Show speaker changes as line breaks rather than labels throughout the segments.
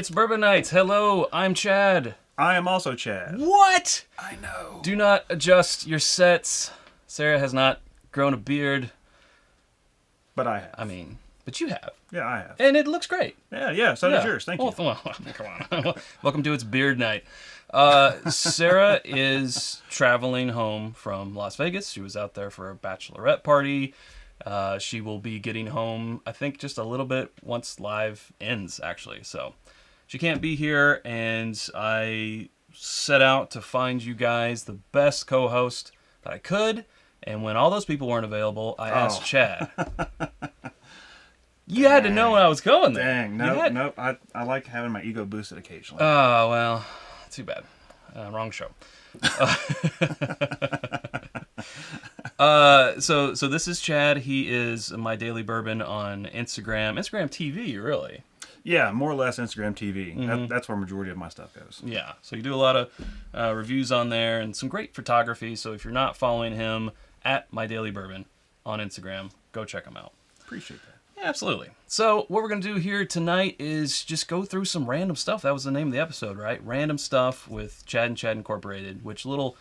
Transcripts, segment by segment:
It's Bourbon Nights. Hello, I'm Chad.
I am also Chad.
What?
I know.
Do not adjust your sets. Sarah has not grown a beard.
But I have.
But you have.
Yeah, I have.
And it looks great.
Yeah, so does yours. Thank you.
Come on. Welcome to It's Beard Night. Sarah is traveling home from Las Vegas. She was out there for a bachelorette party. She will be getting home, I think, just a little bit once live ends, actually. So she can't be here, and I set out to find you guys the best co-host that I could. And when all those people weren't available, I asked Chad. You had to know when I was going there.
Dang, nope. I like having my ego boosted occasionally.
Oh, well, too bad. Wrong show. So this is Chad. He is My Daily Bourbon on Instagram. Instagram TV, really.
Yeah, more or less Instagram TV.
Mm-hmm.
That's where majority of my stuff goes.
Yeah, so you do a lot of reviews on there and some great photography. So if you're not following him at My Daily Bourbon on Instagram, go check him out.
Appreciate that.
Yeah, absolutely. So what we're going to do here tonight is just go through some random stuff. That was the name of the episode, right? Random stuff with Chad and Chad Incorporated, which little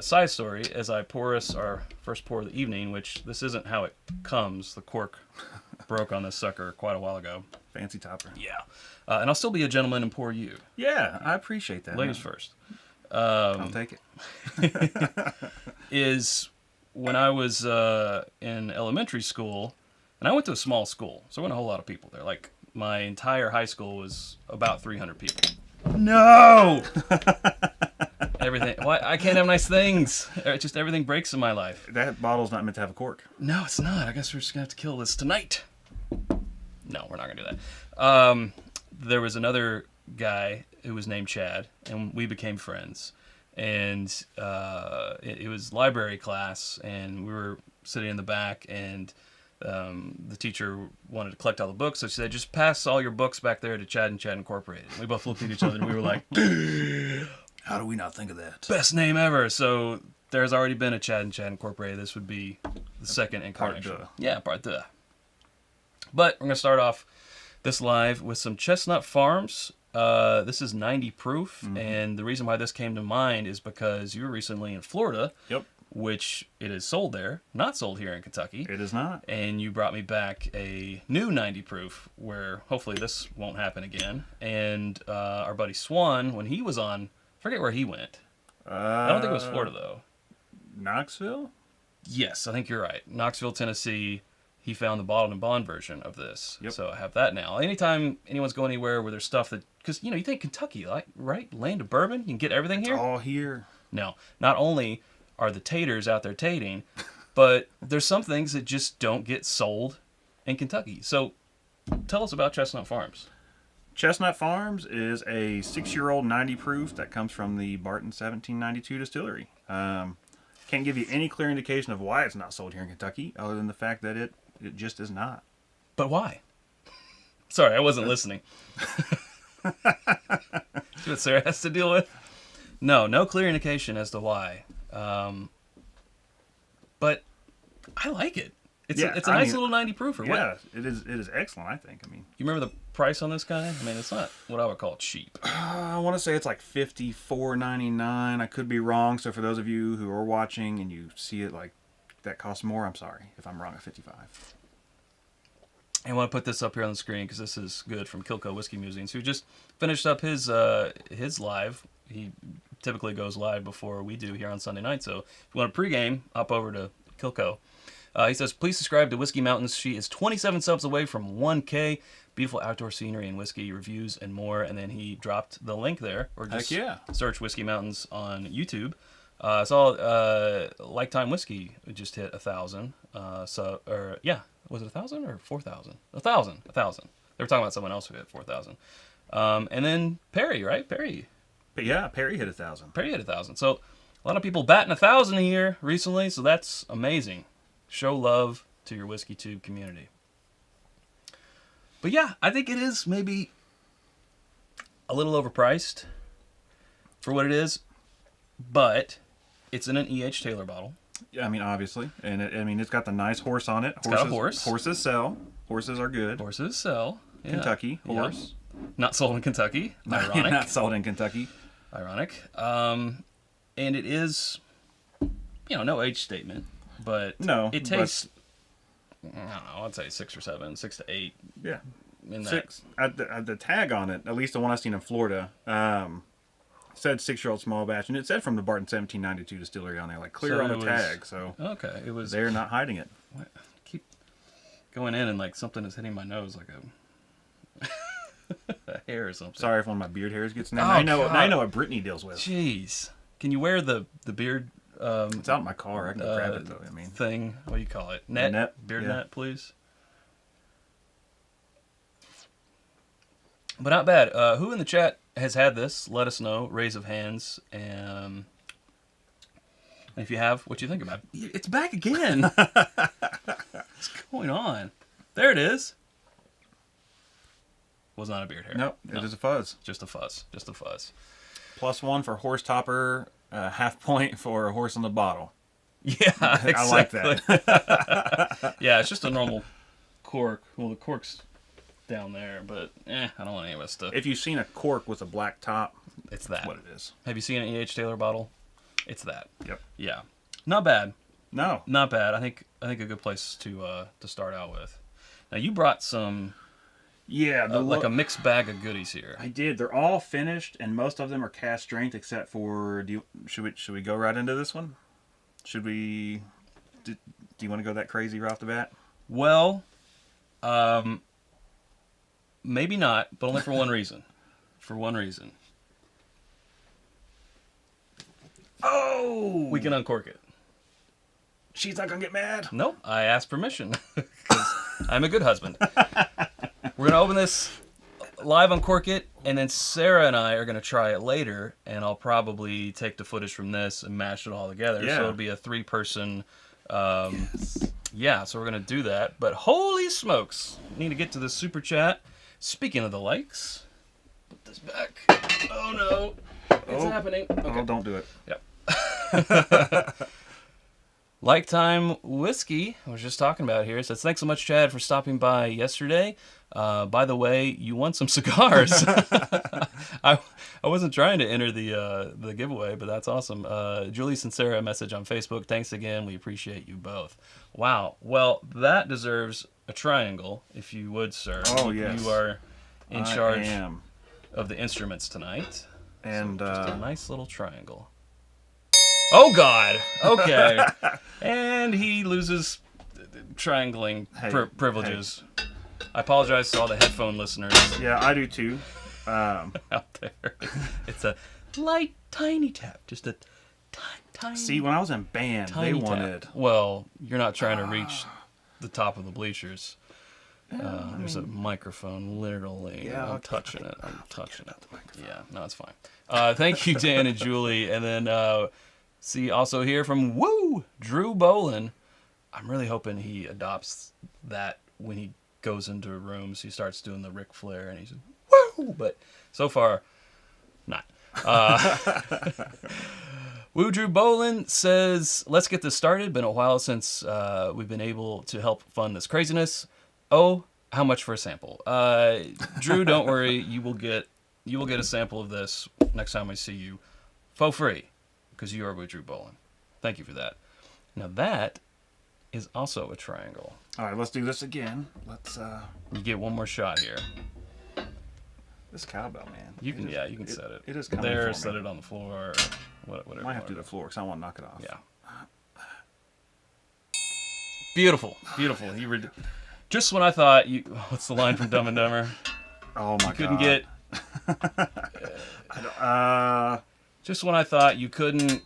side story as I pour us our first pour of the evening, which this isn't how it comes. The cork broke on this sucker quite a while ago.
Fancy topper.
Yeah. And I'll still be a gentleman and pour you.
Yeah, I appreciate that.
Ladies first.
I'll take it.
Is when I was in elementary school, and I went to a small school, so there wasn't a whole lot of people there. Like, my entire high school was about 300 people. No! Everything. Why? I can't have nice things. Just everything breaks in my life.
That bottle's not meant to have a cork.
No, it's not. I guess we're just going to have to kill this tonight. No, we're not going to do that. There was another guy who was named Chad, and we became friends. And it was library class, and we were sitting in the back, and the teacher wanted to collect all the books, so she said, just pass all your books back there to Chad and Chad Incorporated. We both looked at each other, and we were like,
how do we not think of that?
Best name ever. So there's already been a Chad and Chad Incorporated. This would be the second incarnation.
Part deux.
Yeah, part deux. But we're going to start off this live with some Chestnut Farms. This is 90 proof, and the reason why this came to mind is because you were recently in Florida.
Yep.
Which it is sold there, not sold here in Kentucky.
It is not.
And you brought me back a new 90 proof where hopefully this won't happen again. And our buddy Swan, when he was on, I forget where he went. I don't think it was Florida, though.
Knoxville?
Yes, I think you're right. Knoxville, Tennessee. He found the bottled and bond version of this.
Yep.
So I have that now. Anytime anyone's going anywhere where there's stuff that... Because, you think Kentucky, right? Land of bourbon? You can get everything here?
It's all here.
No. Not only are the taters out there tating, but there's some things that just don't get sold in Kentucky. So tell us about Chestnut Farms.
Chestnut Farms is a 6-year-old 90 proof that comes from the Barton 1792 distillery. Can't give you any clear indication of why it's not sold here in Kentucky, other than the fact that it just is not.
But why? Sorry, I wasn't listening. See what Sarah has to deal with? No clear indication as to why. But I like it. It's a nice little 90 proofer.
Yeah, it is excellent, I think.
You remember the price on this guy? It's not what I would call cheap.
I want to say it's like $54.99. I could be wrong. So for those of you who are watching and you see it like that costs more, I'm sorry if I'm wrong at 55.
I want to put this up here on the screen because this is good from Kilco Whiskey Musings, who just finished up his live. He typically goes live before we do here on Sunday night. So if you want a pregame, hop over to Kilco. He says, please subscribe to Whiskey Mountains. She is 27 subs away from 1K. Beautiful outdoor scenery and whiskey reviews and more. And then he dropped the link there. Or just search Whiskey Mountains on YouTube. Saw Like Time Whiskey just hit 1,000. Was it 1,000 or 4,000? 1,000. They were talking about someone else who hit 4,000. And then Perry, right? Perry.
But yeah, Perry hit 1,000.
Perry hit 1,000. So a lot of people batting 1,000 here recently, so that's amazing. Show love to your Whiskey Tube community. But yeah, I think it is maybe a little overpriced for what it is, but it's in an E.H. Taylor bottle.
Yeah, obviously, and it's got the nice horse on it.
It's got a horse.
Horses sell. Horses are good.
Horses sell. Yeah.
Kentucky horse.
Yep. Not sold in Kentucky. Ironic.
Not sold in Kentucky.
Ironic. And it is, no age statement, but
No,
it tastes, I don't know, I'd say 6 or 7, 6 to 8.
Yeah.
In that.
6. The tag on it, at least the one I seen in Florida, said 6-year-old small batch, and it said from the Barton 1792 distillery on there, like clear
So
on
it
the
was-
tag. So
Okay, it was.
they're not hiding it.
What? Keep going in and like something is hitting my nose, like a hair or something.
Sorry if one of my beard hairs gets in there.
Oh,
now I know.
God.
Now I know what Brittany deals with.
Jeez, can you wear the beard
It's out in my car. I can go grab it though. I mean,
thing? What do you call it? Net.
net,
Beard
yeah.
net, please. But not bad. Who in the chat has had this? Let us know. Raise of hands. And if you have, what you think about it. It's back again. What's going on? There it is. Was not a beard hair.
nope. It is a fuzz.
Just a fuzz. Just a fuzz.
+1 for horse topper. Half point for a horse in the bottle.
Yeah, exactly.
I like that.
Yeah, it's just a normal cork. Well, the cork's down there, but I don't want any of that stuff.
If you've seen a cork with a black top,
It's that.
that's what it is.
Have you seen an E.H. Taylor bottle? It's that.
Yep.
Yeah. Not bad.
No.
Not bad. I think a good place to start out with. Now you brought some
Yeah.
like a mixed bag of goodies here.
I did. They're all finished, and most of them are cast strength, except for. Should we go right into this one? Should we? Do you want to go that crazy right off the bat?
Well, maybe not, but only for one reason. For one reason.
Oh,
We can uncork it.
she's not gonna get mad.
Nope, I asked permission because I'm a good husband. We're gonna open this live, uncork it, and then Sarah and I are gonna try it later, and I'll probably take the footage from this and mash it all together.
Yeah.
So it'll be a 3-person.
Yes.
Yeah, so we're gonna do that. But holy smokes, need to get to the super chat. Speaking of the likes, put this back. Oh no, it's happening. Okay.
Oh, don't do it.
Yep. Like Time Whiskey, I was just talking about here, says, thanks so much, Chad, for stopping by yesterday. By the way, you won some cigars. I wasn't trying to enter the giveaway, but that's awesome. Julie Sincera message on Facebook. Thanks again. We appreciate you both. Wow. Well, that deserves a triangle, if you would, sir.
Oh, yes.
You are in charge
I am.
of the instruments tonight.
And
Just a nice little triangle. Oh, God. Okay. And he loses triangling
Hey,
privileges. I apologize to all the headphone listeners
yeah, I do too.
out there. It's a light, tiny tap. Just a tiny.
See, when I was in band,
tiny
they
tap.
wanted.
Well, you're not trying to reach the top of the bleachers. There's a microphone, literally.
Yeah,
I'm touching it. Yeah, no, it's fine. Thank you, Dan and Julie. And then, see, also here from Drew Bolin. I'm really hoping he adopts that when he goes into rooms. He starts doing the Ric Flair, and he's woo! But so far, not. Drew Bolin says, let's get this started. Been a while since we've been able to help fund this craziness. Oh, how much for a sample? Drew, don't worry. You will get a sample of this next time I see you for free, because you are Drew Bolin. Thank you for that. Now that is also a triangle.
All right, let's do this again. Let's.
You get one more shot here.
This cowbell, man.
You can set it.
It is coming
there.
for me.
Set it on the floor. Or whatever.
I might have to do the floor because I want to knock it off.
Yeah. Beautiful. Just when I thought you. What's the line from Dumb and Dumber?
Oh my god.
Couldn't get. Just when I thought you couldn't.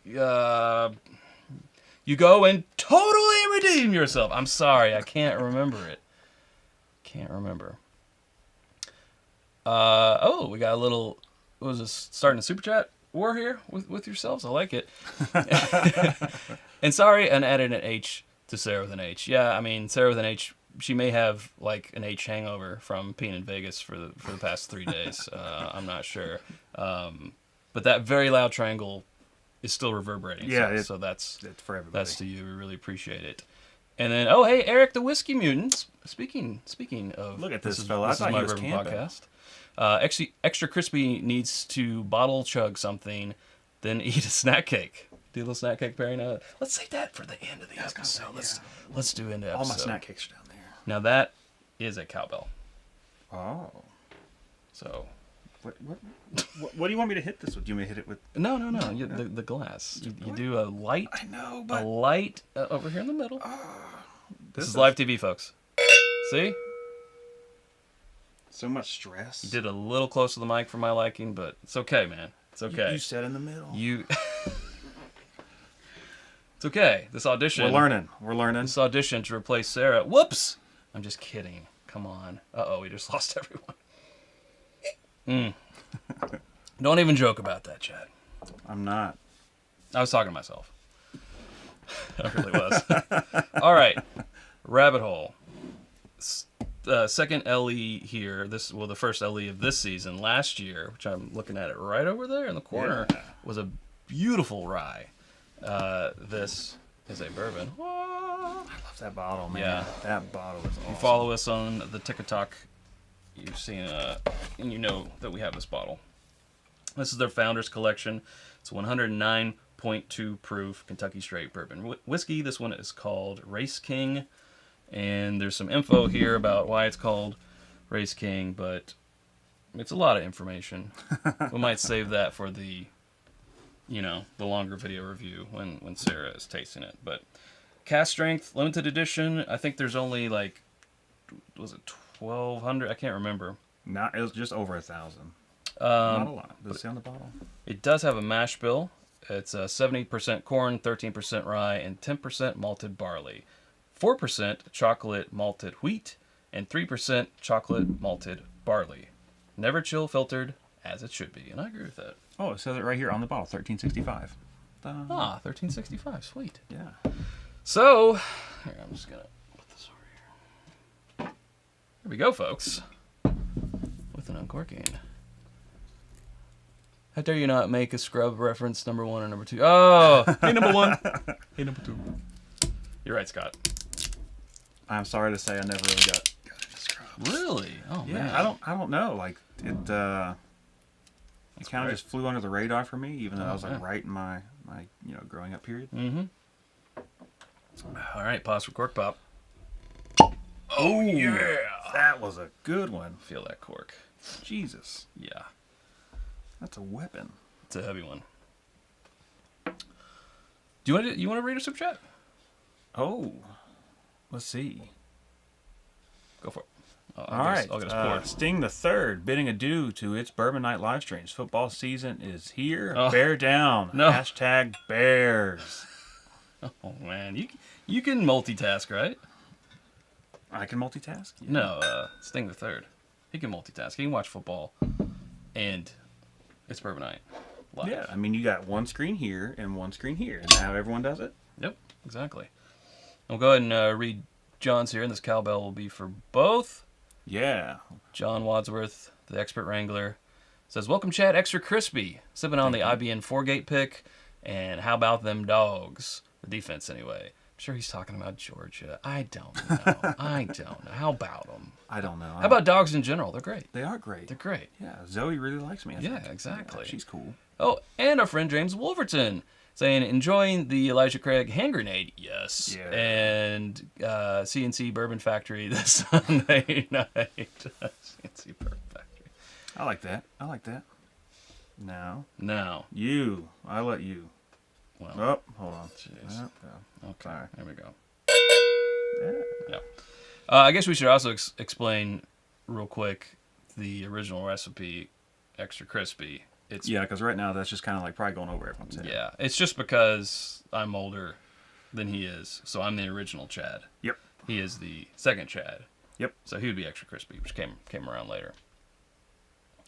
You go and totally redeem yourself. I'm sorry, I can't remember it. Can't remember. We got a little. What was this? Starting a super chat war here with yourselves. I like it. And sorry, and added an H to Sarah with an H. Yeah, I mean Sarah with an H. She may have like an H hangover from being in Vegas for the past 3 days. I'm not sure. But that very loud triangle is still reverberating.
Yeah,
so that's
it's for everybody.
that's to you. We really appreciate it. And then, oh, hey, Eric the Whiskey Mutant. Speaking of...
Look at this fella. I thought
my
he was
bourbon
camping.
podcast. Extra Crispy needs to bottle chug something, then eat a snack cake. Do a little snack cake pairing. Let's save that for the end of the episode. Let's do end of episode.
All my snack cakes are down there.
Now that is a cowbell.
Oh.
So...
What do you want me to hit this with? Do you want me to hit it with...
No. The glass. You do a light...
I know, but...
A light over here in the middle. This is
is
live TV, folks. See?
So much stress.
You did a little close to the mic for my liking, but it's okay, man. It's okay.
You sat in the middle.
It's okay. This audition...
We're learning.
This audition to replace Sarah... Whoops! I'm just kidding. Come on. Uh-oh, we just lost everyone. Don't even joke about that, Chad.
I'm not.
I was talking to myself. I really was. All right. Rabbit Hole. Second LE here. The first LE of this season. Last year, which I'm looking at it right over there in the corner, was a beautiful rye. This is a bourbon.
I love that bottle, man.
Yeah.
That bottle is awesome.
You follow us on the TikTok. You've seen, and you know that we have this bottle. This is their Founders Collection. It's 109.2 proof Kentucky Straight Bourbon whiskey. This one is called Raceking, and there's some info here about why it's called Raceking, but it's a lot of information. We might save that for the longer video review when Sarah is tasting it. But cast strength, limited edition. I think there's only was it 1,200? I can't remember.
It was just over 1,000. Not a lot. Does it say on the bottle?
It does have a mash bill. It's 70% corn, 13% rye, and 10% malted barley. 4% chocolate malted wheat, and 3% chocolate malted barley. Never chill filtered, as it should be. And I agree with that.
Oh, it says it right here on the bottle, 1365.
1365. Sweet.
Yeah.
So, here, I'm just going to put this over here. Here we go, folks. With an uncorking. How dare you not make a Scrub reference number 1 or number 2? Oh, hey, number 1. Hey, number 2. You're right, Scott.
I'm sorry to say I never really got into Scrubs.
Really? Oh,
Yeah,
man.
I don't know. Like, it kind of just flew under the radar for me, even though I was right in my growing up period.
Mm-hmm. All right, pause for cork pop.
Oh, yeah. That was a good one.
Feel that cork.
Jesus.
Yeah.
That's a weapon.
It's a heavy one. Do you want to read a super chat?
Oh. Let's see.
Go for it.
All right.
I'll get us poured.
Sting the Third bidding adieu to its Bourbon Night live streams. Football season is here.
Oh.
Bear down.
No.
Hashtag Bears.
Oh, man. You can multitask, right?
I can multitask? Yeah.
No, Sting the Third. He can multitask. He can watch football and it's Bourbon Night live.
Yeah, I mean, you got one screen here and one screen here. Isn't that how everyone does it?
Yep, exactly. I'll go ahead and read John's here, and this cowbell will be for both.
Yeah.
John Wadsworth, the expert wrangler, says, "Welcome, Chad. Extra crispy. Sipping on the IBN 4-gate pick, and how about them dogs? The defense, anyway. I'm sure he's talking about Georgia. I don't know. I don't know. How about them?
I don't know.
How about dogs in general? They're great.
They are great.
They're great.
Yeah, Zoe really likes me. I
Yeah,
think.
exactly.
Yeah, she's cool.
Oh, and our friend James Wolverton saying, enjoying the Elijah Craig hand grenade. Yes.
Yeah.
And CNC Bourbon Factory this Sunday night. CNC Bourbon Factory.
I like that. I like that. Now.
Now.
You. I let you.
Well,
Oh, hold on.
jeez. Okay,
Sorry.
there we go.
Yeah.
Yeah. I guess we should also explain real quick the original recipe, extra crispy. It's
Yeah, because right now that's just kind of like probably going over everyone's head.
Yeah, it's just because I'm older than he is, so I'm the original Chad.
Yep.
He is the second Chad.
Yep.
So he would be extra crispy, which came around later.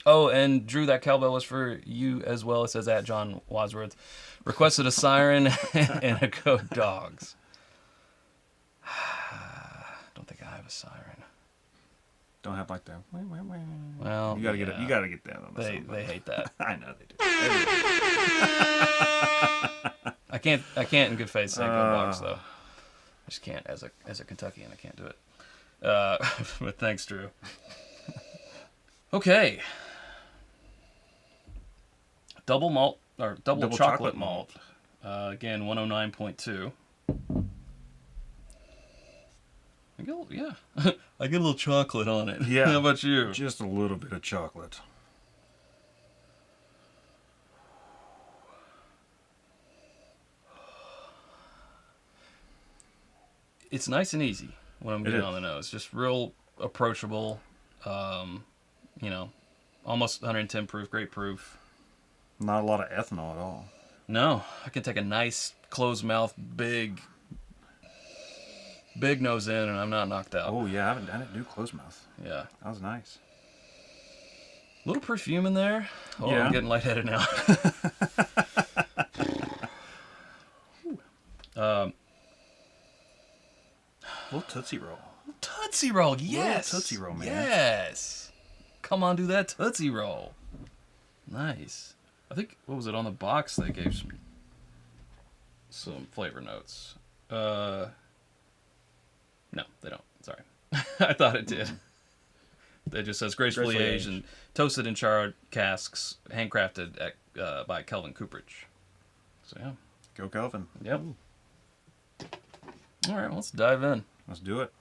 Oh, and Drew, that cowbell was for you as well. It says at John Wadsworth. Requested a siren and a code dogs. Don't think I have a siren.
Don't have like that.
Well,
You gotta get it.
yeah.
You gotta get that on the
They hate that.
I know they do.
I can't in good faith say code dogs though. just can't as a Kentuckian. I can't do it. But thanks, Drew. Okay. Double malt or double chocolate malt. Again, 109.2. I get a little chocolate on it.
Yeah.
How about you?
Just a little bit of chocolate.
It's nice and easy when I'm getting on the nose. Just real approachable. Almost 110 proof, great proof.
Not a lot of ethanol at all.
No, I can take a nice closed mouth, big nose in, and I'm not knocked out.
Oh yeah, I didn't do closed mouth.
Yeah,
that was nice.
A little perfume in there. Oh, yeah. I'm getting lightheaded now.
Little Tootsie Roll.
Tootsie Roll, yes.
Little Tootsie Roll, man.
Yes. Come on, do that Tootsie Roll. Nice. I think, what was it, on the box they gave some flavor notes. No, they don't. Sorry. I thought it did. It just says gracefully aged and toasted in charred casks, handcrafted by Kelvin Cooperage. So, yeah.
Go Kelvin.
Yep. Ooh. All right, let's dive in.
Let's do it.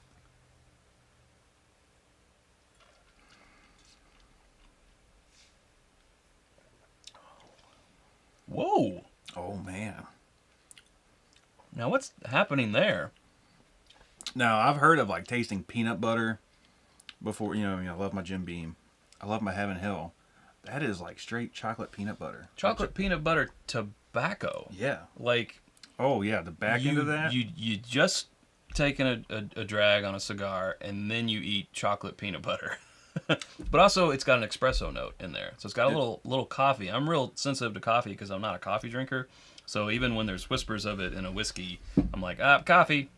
Whoa.
Oh, man.
Now, what's happening there?
Now, I've heard of, like, tasting peanut butter before. I love my Jim Beam. I love my Heaven Hill. That is, like, straight chocolate peanut butter.
Chocolate peanut butter tobacco.
Yeah.
Like...
Oh, yeah, the back end of that?
You just taken a drag on a cigar, and then you eat chocolate peanut butter. But also, it's got an espresso note in there. So it's got a little coffee. I'm real sensitive to coffee because I'm not a coffee drinker. So even when there's whispers of it in a whiskey, I'm like, coffee.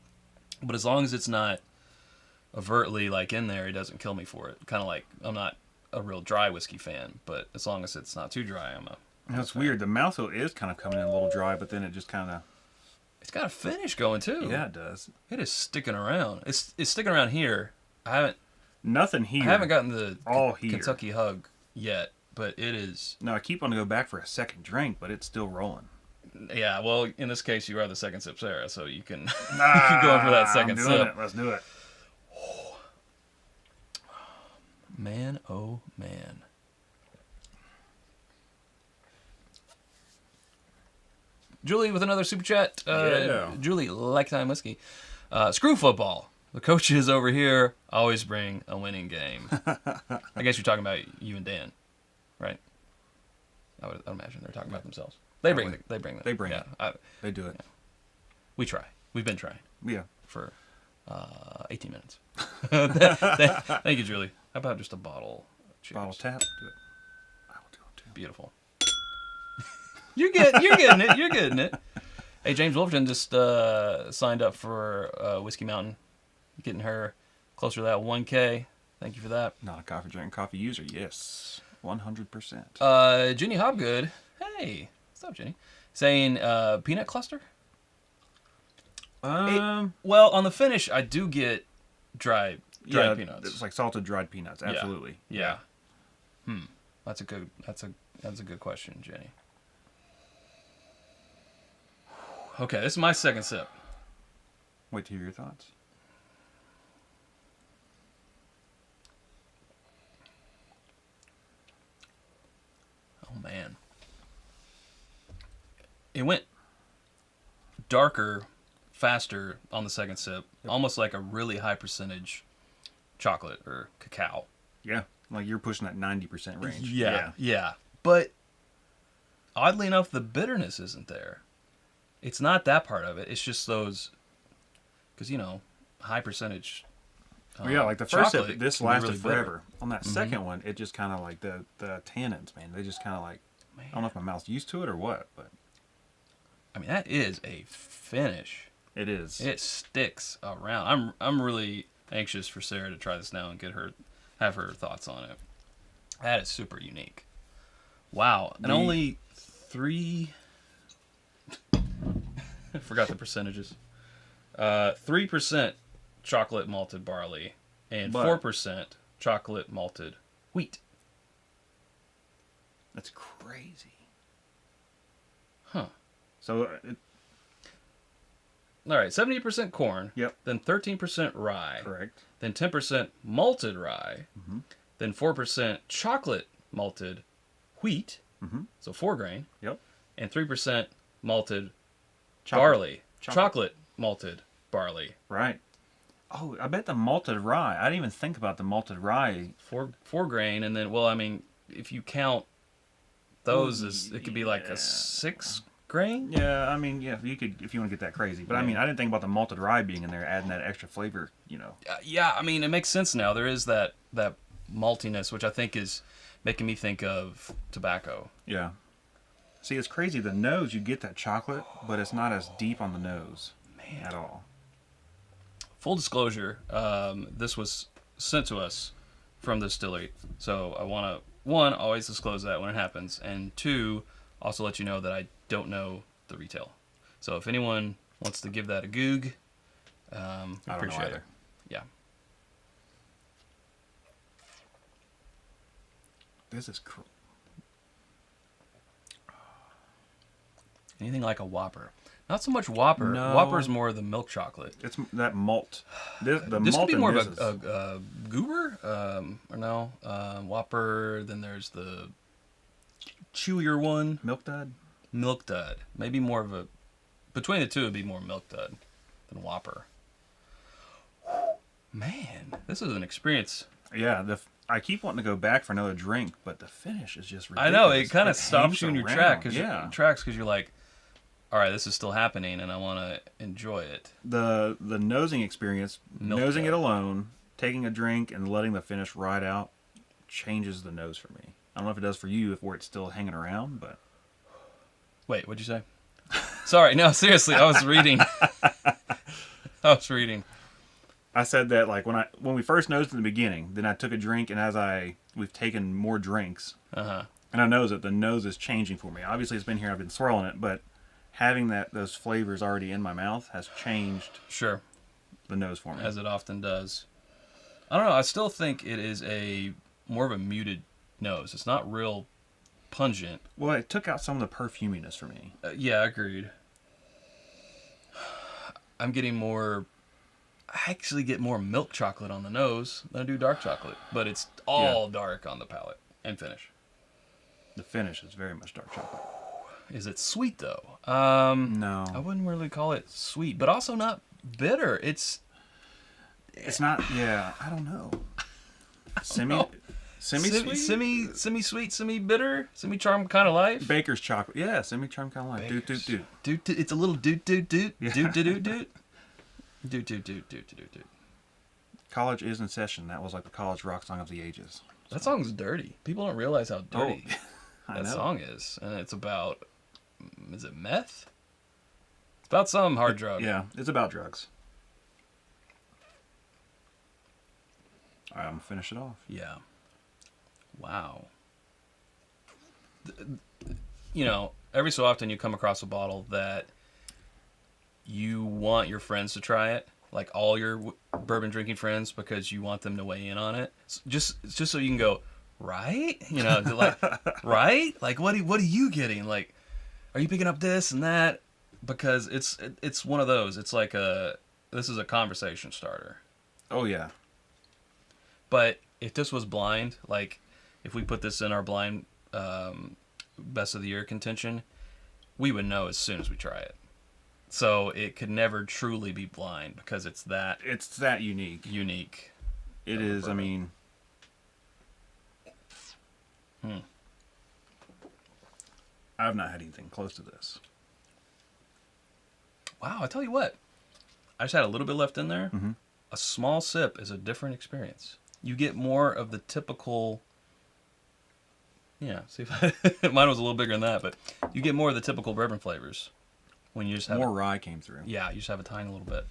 But as long as it's not overtly like in there, it doesn't kill me for it. Kind of like, I'm not a real dry whiskey fan, but as long as it's not too dry, I'm a
That's weird. The mouthfeel is kind of coming in a little dry, but then it just kind of...
It's got a finish going, too.
Yeah, it does.
It is sticking around. It's sticking around here.
Nothing here.
I haven't gotten the
here.
Kentucky hug yet, but it is...
No, I keep wanting to go back for a second drink, but it's still rolling.
Yeah, well, in this case, you are the second sip, Sarah, so you can, you can go in for that second
I'm doing
sip.
It. Let's do it.
Man, oh, man. Julie with another super chat.
Yeah.
Julie, Lifetime Whiskey. Screw football. The coaches over here always bring a winning game. I guess you're talking about you and Dan, right? I would imagine they're talking about themselves. They bring it.
Yeah, they do it.
Yeah. We try. We've been trying.
Yeah.
For 18 minutes. Thank you, Julie. How about just a bottle? Cheers.
Bottle tap. Do it. I will do it too.
Beautiful. You're getting it. You're getting it. Hey, James Wolverton just signed up for Whiskey Mountain, getting her closer to that 1K. Thank you for that.
Not a coffee drinking, coffee user. Yes, 100%.
Jenny Hobgood. Hey, what's up, Jenny? Saying peanut cluster. Well, on the finish, I do get dried peanuts.
It's like salted dried peanuts. Absolutely.
Yeah. That's a good question, Jenny. Okay, this is my second sip.
Wait to hear your thoughts.
Oh, man. It went darker, faster on the second sip. Almost like a really high percentage chocolate or cacao.
Yeah, like you're pushing that 90% range.
Yeah. But oddly enough, the bitterness isn't there. It's not that part of it. It's just those, because, high percentage
like the first sip, this lasted
really
forever. On that second one, it just kind of like the tannins, man. They just kind of like, I don't know if my mouth's used to it or what, but.
I mean, that is a finish.
It is.
It sticks around. I'm really anxious for Sarah to try this now and have her thoughts on it. That is super unique. Wow. And only 3... I forgot the percentages. 3% chocolate malted barley and 4% chocolate malted wheat.
That's crazy.
Huh.
So,
All right, 70% corn.
Yep.
Then 13% rye.
correct.
Then 10% malted rye.
Mm-hmm.
Then 4% chocolate malted wheat.
Mm-hmm.
So 4 grain.
Yep.
And 3% malted
Chocolate.
barley.
Chocolate.
Chocolate malted barley.
Right. Oh, I bet the malted rye. I didn't even think about the malted rye.
Four grain, and then, well, I mean, if you count those as, it could be like a 6 grain.
Yeah, I mean, yeah, you could if you want to get that crazy. But I mean, I didn't think about the malted rye being in there, adding that extra flavor.
Yeah, I mean, it makes sense now. There is that maltiness, which I think is making me think of tobacco.
Yeah. See, it's crazy. The nose, you get that chocolate, but it's not as deep on the nose at all.
Full disclosure, this was sent to us from the distillery, so I want to, one, always disclose that when it happens, and two, also let you know that I don't know the retail. So if anyone wants to give that a goog, I appreciate it. Yeah.
This is cool.
Anything like a Whopper. Not so much Whopper.
No.
Whopper's more the milk chocolate.
It's that malt. The
This
malt
could be more
is
of a goober, or no? Whopper, then there's the chewier one.
milk dud.
Milk Dud. Maybe more of a... Between the two, it'd be more Milk Dud than Whopper. Man, this is an experience.
Yeah, I keep wanting to go back for another drink, but the finish is just ridiculous.
I know, it kind of stops you in your
hangs
tracks because you're like, all right, this is still happening, and I want to enjoy it.
The nosing experience, nosing
Dud.
it alone, taking a drink, and letting the finish ride out, changes the nose for me. I don't know if it does for you, where it's still hanging around, but...
Wait, what'd you say? Sorry, no, seriously, I was reading.
I said that like when we first nosed in the beginning, then I took a drink, and we've taken more drinks, and I know that the nose is changing for me. Obviously, it's been here, I've been swirling it, but having those flavors already in my mouth has changed the nose for me.
As it often does. I don't know, I still think it is more of a muted nose. It's not real pungent.
Well, it took out some of the perfuminess for me.
Yeah, agreed. I actually get more milk chocolate on the nose than I do dark chocolate, but it's all dark on the palate and finish.
The finish is very much dark chocolate.
Is it sweet though?
No,
I wouldn't really call it sweet, but also not bitter.
It's not. Yeah, I don't know. Semi-sweet?
Semi-sweet, semi-bitter, semi-charm kind of life.
Baker's chocolate. Yeah, semi-charm kind of life. Doot.
It's a little doot. Doot.
College is in session. That was like the college rock song of the ages.
That song's dirty. People don't realize how dirty that
know.
song is. And it's about, is it meth? It's about some hard drug.
Yeah, it's about drugs. All right, I'm going to finish it off.
Yeah. Wow. You know, every so often you come across a bottle that you want your friends to try it, like all your bourbon drinking friends, because you want them to weigh in on it. Just so you can go, right? You know, like, right? Like, what are you getting? Like, are you picking up this and that? Because it's one of those. It's like this is a conversation starter.
Oh, yeah.
But if this was blind, like if we put this in our blind best of the year contention, we would know as soon as we try it. So it could never truly be blind because it's that
unique. It is. I mean, I've not had anything close to this.
Wow, I tell you what, I just had a little bit left in there.
Mm-hmm.
A small sip is a different experience. You get more of the typical. Yeah, see, mine was a little bigger than that, but you get more of the typical bourbon flavors when you just have
more rye came through.
Yeah, you just have a tiny little bit.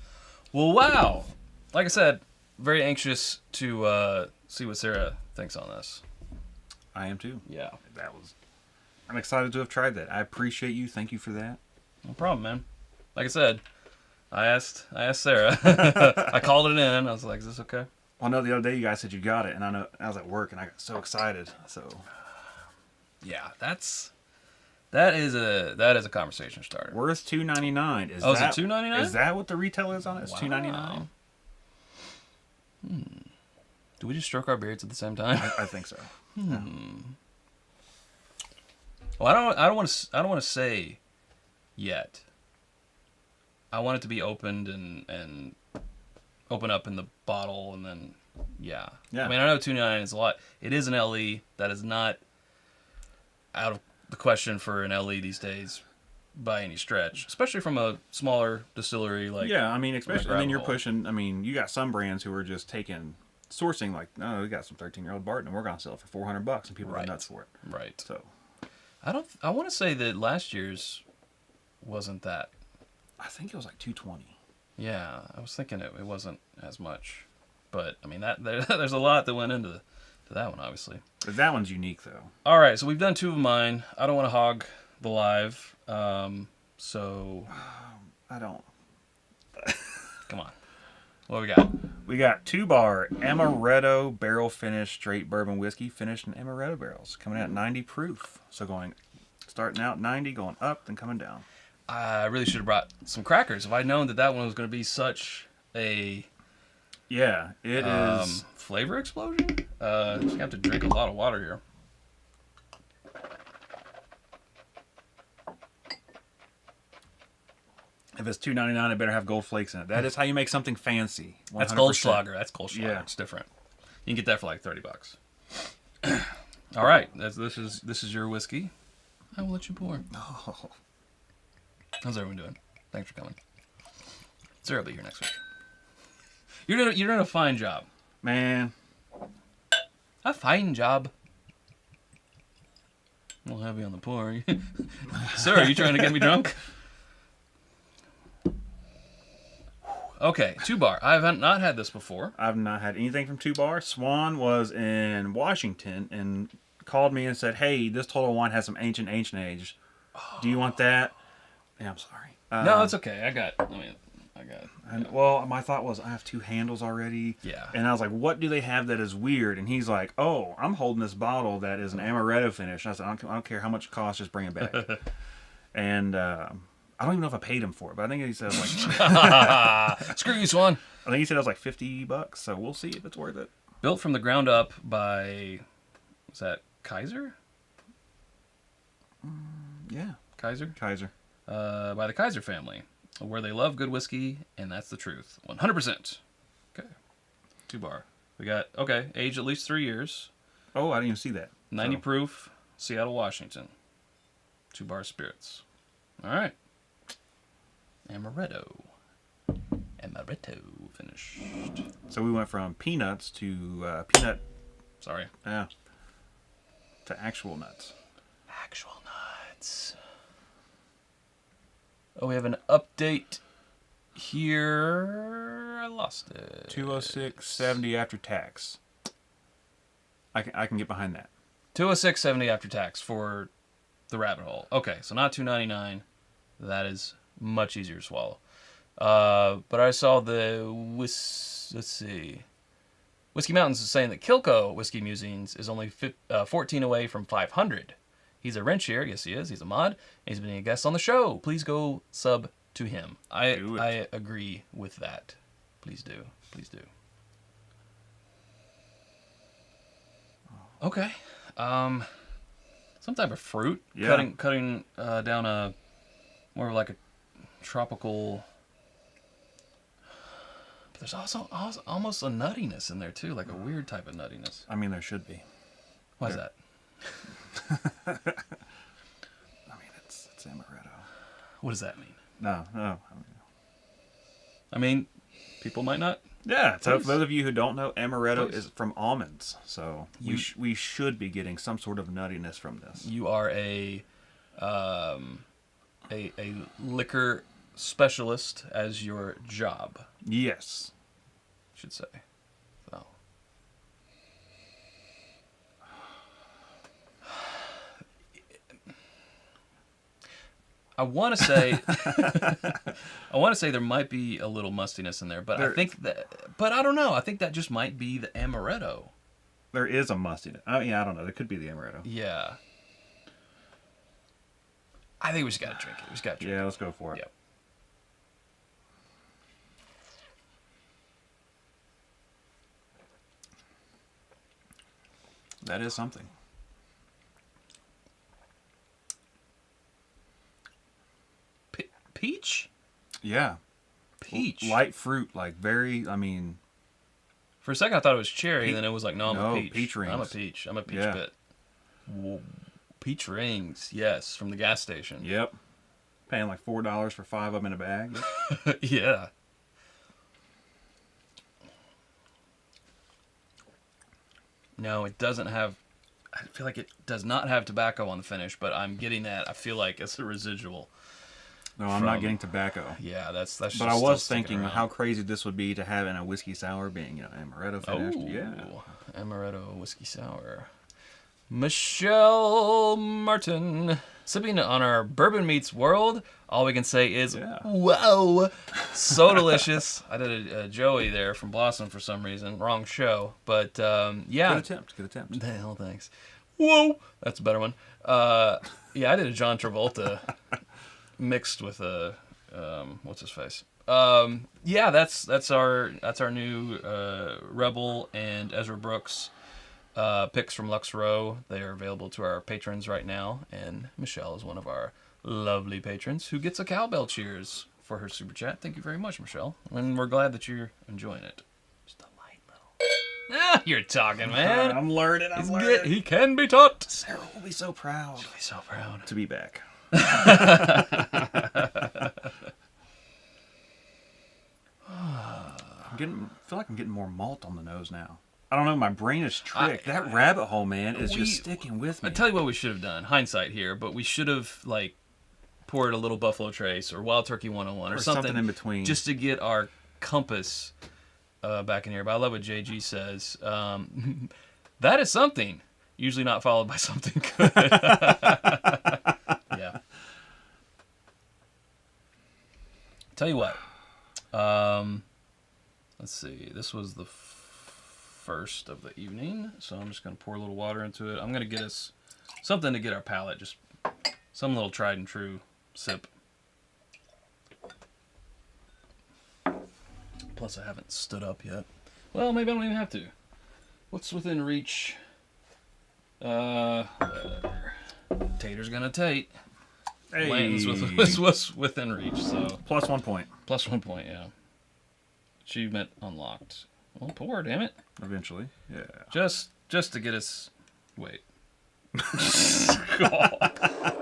Well, wow! Like I said, very anxious to see what Sarah thinks on this.
I am too.
Yeah,
I'm excited to have tried that. I appreciate you. Thank you for that.
no problem, man. Like I said, I asked Sarah. I called it in. I was like, "Is this okay?"
Well, no, the other day you guys said you got it, and I was at work and I got so excited. So
Yeah, that is a conversation starter.
worth $2.99.
Is it $2.99?
Is that what the retail is on it? It's
Wow.
$2.99.
Do we just stroke our beards at the same time?
I think so.
Well, I don't want to say yet. I want it to be opened and open up in the bottle and then yeah. I mean, I know $2.99 is a lot. It is an LE. That is not out of the question for an LE these days by any stretch, especially from a smaller distillery like.
Yeah, I mean, especially, and then you're
Rabbit Hole.
pushing. I mean, you got some brands who are just sourcing like, no, we got some 13-year-old Barton, and we're gonna sell it for $400, and people
Right.
go nuts for it.
Right.
So,
I want to say that last year's wasn't that.
I think it was like $2.20.
Yeah, I was thinking it wasn't as much, but I mean there's a lot that went into that one, obviously.
But that one's unique though.
All right, so we've done 2 of mine. I don't want to hog the live, so
I don't.
come on. What do we got?
We got 2-bar Amaretto barrel finished straight bourbon whiskey finished in Amaretto barrels, coming out at 90 proof. So starting out 90, going up, then coming down.
I really should have brought some crackers. If I'd known that one was going to be such a
Yeah, it is.
flavor explosion. Just gonna have to drink a lot of water here.
If it's $2.99, it better have gold flakes in it. That is how you make something fancy. 100%.
That's Goldschlager. That's Goldschlager.
Yeah.
It's different. You can get that for like $30. All right, this is your whiskey. I will let you pour.
Oh.
How's everyone doing? Thanks for coming. Sarah will be here next week. You're doing a fine job.
Man,
A fine job. A little heavy on the pour. Sir, are you trying to get me drunk? Okay, 2-bar. I have not had this before.
I've not had anything from 2-bar. Swan was in Washington and called me and said, "Hey, this Total Wine has some ancient age. Do you want that?" Yeah, I'm sorry.
No, it's okay. I got.
And, well, my thought was I have 2 handles already.
Yeah.
And I was like, what do they have that is weird? And he's like, oh, I'm holding this bottle that is an Amaretto finish. And I said, I don't care how much it costs, just bring it back. And I don't even know if I paid him for it, but I think he said it was like
Screw you, Swan.
I think he said it was like $50. So we'll see if it's worth it.
Built from the ground up by, was that Kaiser?
Yeah,
Kaiser?
Kaiser.
By the Kaiser family, where they love good whiskey, and that's the truth. 100%. Okay. 2-bar. We got, aged at least 3 years.
Oh, I didn't even see that.
90 proof, Seattle, Washington. 2-bar spirits. All right. Amaretto finished.
So we went from peanuts to peanut.
Sorry.
Yeah. To actual nuts.
Actual nuts. Oh, we have an update here. I lost it.
206.70 after tax. I can get behind that.
206.70 after tax for the Rabbit Hole. Okay, so not $2.99. That is much easier to swallow. But I saw let's see. Whiskey Mountains is saying that Kilco Whiskey Musings is only 14 away from 500. He's a wrenchier. Yes, he is. He's a mod. He's been a guest on the show. Please go sub to him. I agree with that. Please do. Please do. Okay. Some type of fruit.
Yeah.
Cutting down a more of like a tropical. But there's also almost a nuttiness in there too, like a weird type of nuttiness.
I mean, there should be.
Why is that?
I mean, it's Amaretto.
What does that mean?
No.
I mean, people might not.
Yeah, so
Please.
for those of you who don't know, Amaretto
Please.
is from almonds. So we should be getting some sort of nuttiness from this.
You are a liquor specialist as your job,
Yes.
I should say. So. I want to say, I want to say there might be a little mustiness in there, but I think that, but I don't know. I think that just might be the amaretto.
There is a mustiness. I mean, I don't know. There could be the amaretto.
Yeah. I think we just gotta drink it. We just gotta drink it.
Yeah, let's go for it.
Yep.
That is something.
Peach?
Yeah.
Peach.
Light fruit, like very, I mean...
For a second I thought it was cherry, and then it was like, no, I'm a peach.
Peach rings.
I'm a peach. I'm a peach
Yeah.
bit. Whoa. Peach rings, yes, from the gas station.
Yep. Paying like $4 for 5 of them in a bag.
Yeah. No, it doesn't have... I feel like it does not have tobacco on the finish, but I'm getting that. I feel like it's a residual.
No, I'm not getting tobacco.
Yeah, that's just
But I
still
was
sticking
thinking
around.
how crazy this would be to have in a whiskey sour being, amaretto finished.
Oh,
Yeah.
Amaretto whiskey sour. Michelle Martin. Sipping on our Bourbon Meets World. All we can say is, whoa, so delicious. I did a Joey there from Blossom for some reason. Wrong show. But, yeah.
Good attempt.
The hell, thanks. Whoa, that's a better one. Yeah, I did a John Travolta mixed with a, what's his face? Yeah, that's our new Rebel and Ezra Brooks picks from Lux Row. They are available to our patrons right now, and Michelle is one of our lovely patrons who gets a cowbell cheers for her super chat. Thank you very much, Michelle, and we're glad that you're enjoying it. Just a light little. You're talking, man.
I'm learning.
He can be taught.
Sarah will be so proud.
She'll be so proud
To be back. I feel like I'm getting more malt on the nose now. I don't know. My brain is tricked. That rabbit hole, man, is just sticking with me.
I tell you what we should have done. Hindsight here, but we should have poured a little Buffalo Trace or Wild Turkey 101 or something
in between,
just to get our compass back in here. But I love what JG says. That is something. Usually not followed by something good. Yeah. Tell you what. Let's see. This was the first of the evening, so I'm just going to pour a little water into it. I'm going to get us something to get our palate, just some little tried and true sip. Plus, I haven't stood up yet. Well, maybe I don't even have to. What's within reach? Tater's gonna Tate.
Hey.
Lands with what's within reach, so.
Plus 1 point.
Plus 1 point, yeah. Achievement unlocked. Well, pour, damn it.
Eventually, yeah.
Just to get us... Wait.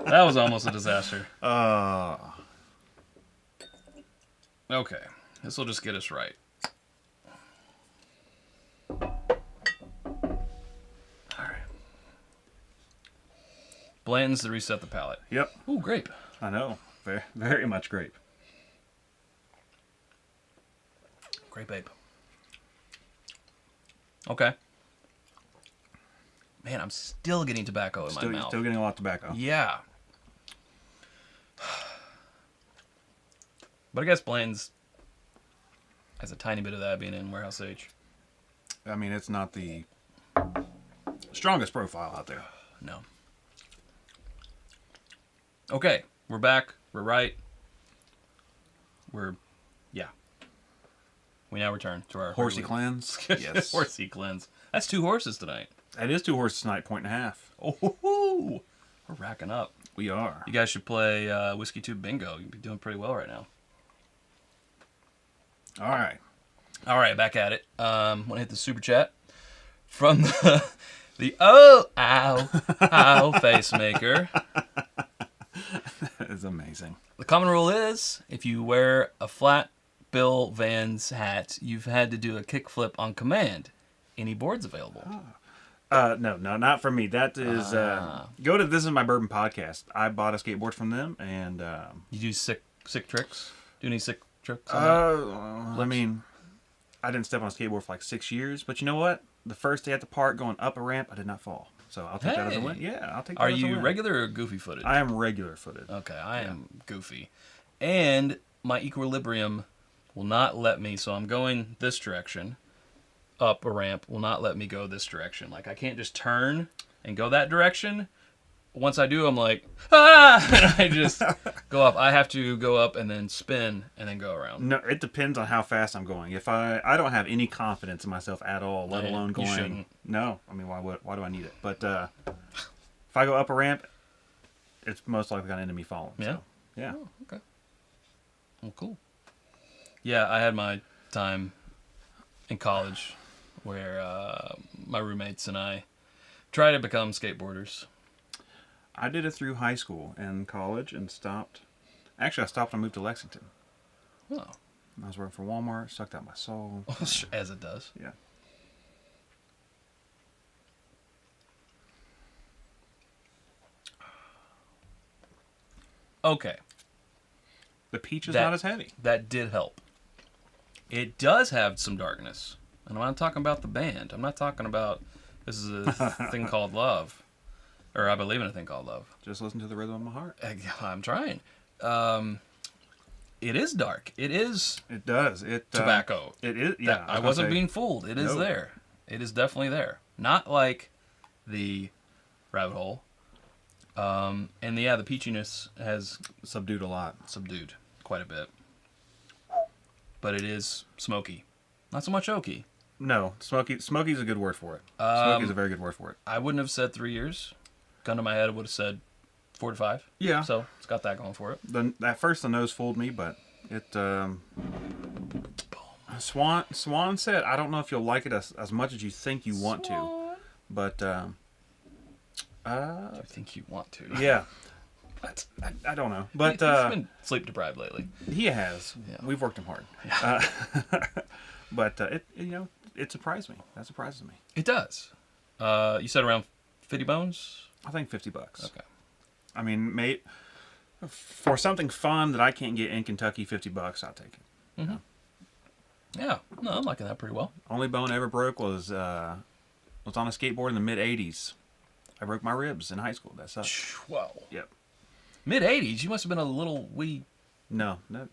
That was almost a disaster. Okay. This will just get us right. Alright. Blanton's to reset the palate.
Yep.
Ooh, grape.
I know. Very, very much grape.
Grape ape. Okay. Man, I'm still getting tobacco in my mouth.
Still getting a lot of tobacco.
Yeah. But I guess Blanton's has a tiny bit of that being in Warehouse Age.
I mean, it's not the strongest profile out there.
No. Okay, we're back. We're right. Yeah. We now return to our
Horsey cleanse. Yes.
Horsey cleanse. That's 2 horses tonight.
That is 2 horses tonight, 1.5.
Oh, we're racking up.
We are.
You guys should play Whiskey Tube Bingo. You'd be doing pretty well right now.
All
right, back at it. Want to hit the super chat from the ow face maker.
That is amazing.
The common rule is if you wear a flat bill Vans hat, you've had to do a kickflip on command. Any boards available?
No, not for me. That is go to This Is My Bourbon podcast. I bought a skateboard from them, and
you do sick tricks. Do any sick tricks? On
I mean, I didn't step on a skateboard for like 6 years, but you know what? The first day at the park going up a ramp, I did not fall. So I'll take that as a win. Yeah, I'll take that
Are
as a
you
win.
regular or goofy footed?
I am regular footed.
Okay, I am goofy. And my equilibrium will not let me, so I'm going this direction, up a ramp, will not let me go this direction. Like, I can't just turn and go that direction. Once I do, I'm like, ah! And I just go up. I have to go up and then spin and then go around.
No, it depends on how fast I'm going. If I don't have any confidence in myself at all, let alone going.
You shouldn't.
No, I mean, why do I need it? But if I go up a ramp, it's most likely going to end in me falling.
Yeah?
So, yeah.
Oh, okay. Well, cool. Yeah, I had my time in college where my roommates and I tried to become skateboarders.
I did it through high school and college and stopped. Actually, I stopped and moved to Lexington.
Oh.
I was working for Walmart, sucked out my soul.
As it does.
Yeah.
Okay.
The peach is not as heavy.
That did help. It does have some darkness. And I'm not talking about the band. I'm not talking about this is a thing called love. Or I believe in a thing called love.
Just listen to the rhythm of my heart.
I'm trying. It is dark. It is
It does.
tobacco.
It is. Yeah.
I wasn't being fooled. It is
No.
there. It is definitely there. Not like the rabbit hole. And the peachiness has
subdued a lot.
subdued quite a bit. But it is smoky. Not so much oaky.
No, smoky. Smoky's a good word for it. Smoky's a very good word for it.
I wouldn't have said 3 years. Gun to my head, I would have said 4 to 5.
Yeah.
So it's got that going for it.
At first, the nose fooled me, but it. Swan said, "I don't know if you'll like it as much as you think you want to, but
I think you want to.
yeah, I don't know, but
He's been sleep deprived lately.
he has.
Yeah.
We've worked him hard, but it surprised me. That surprises me.
It does. You said around 50 bones.
I think $50.
Okay.
I mean, mate, for something fun that I can't get in Kentucky, $50, I'll take it.
Mm-hmm. Yeah. No, I'm liking that pretty well.
Only bone I ever broke was on a skateboard in the mid '80s. I broke my ribs in high school. That sucked.
Whoa.
Yep.
Mid 80s. You must have been a little wee.
No, that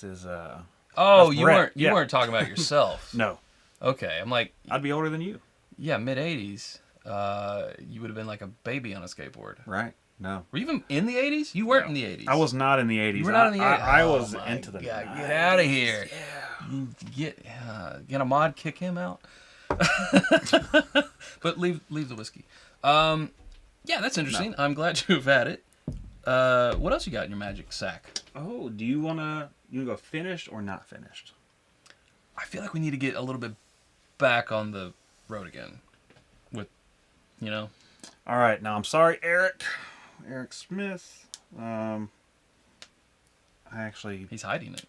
is.
Oh,
that's
you
Brett.
weren't. You
Yeah.
weren't talking about yourself.
No,
Okay. I'm like,
I'd be older than you.
yeah, mid 80s. You would have been like a baby on a skateboard.
Right? No.
Were you even in the 80s? You weren't in the 80s.
I was not in the '80s.
You were not in the 80s.
I was
my
into the.
God,
90s.
get out of here.
Yeah.
Get a mod, kick him out. But leave the whiskey. Yeah, that's interesting. I'm glad to have had it. What else you got in your magic sack?
Oh, do you wanna go finished or not finished?
I feel like we need to get a little bit back on the road again. With,
All right. Now I'm sorry, Eric Smith.
he's hiding it.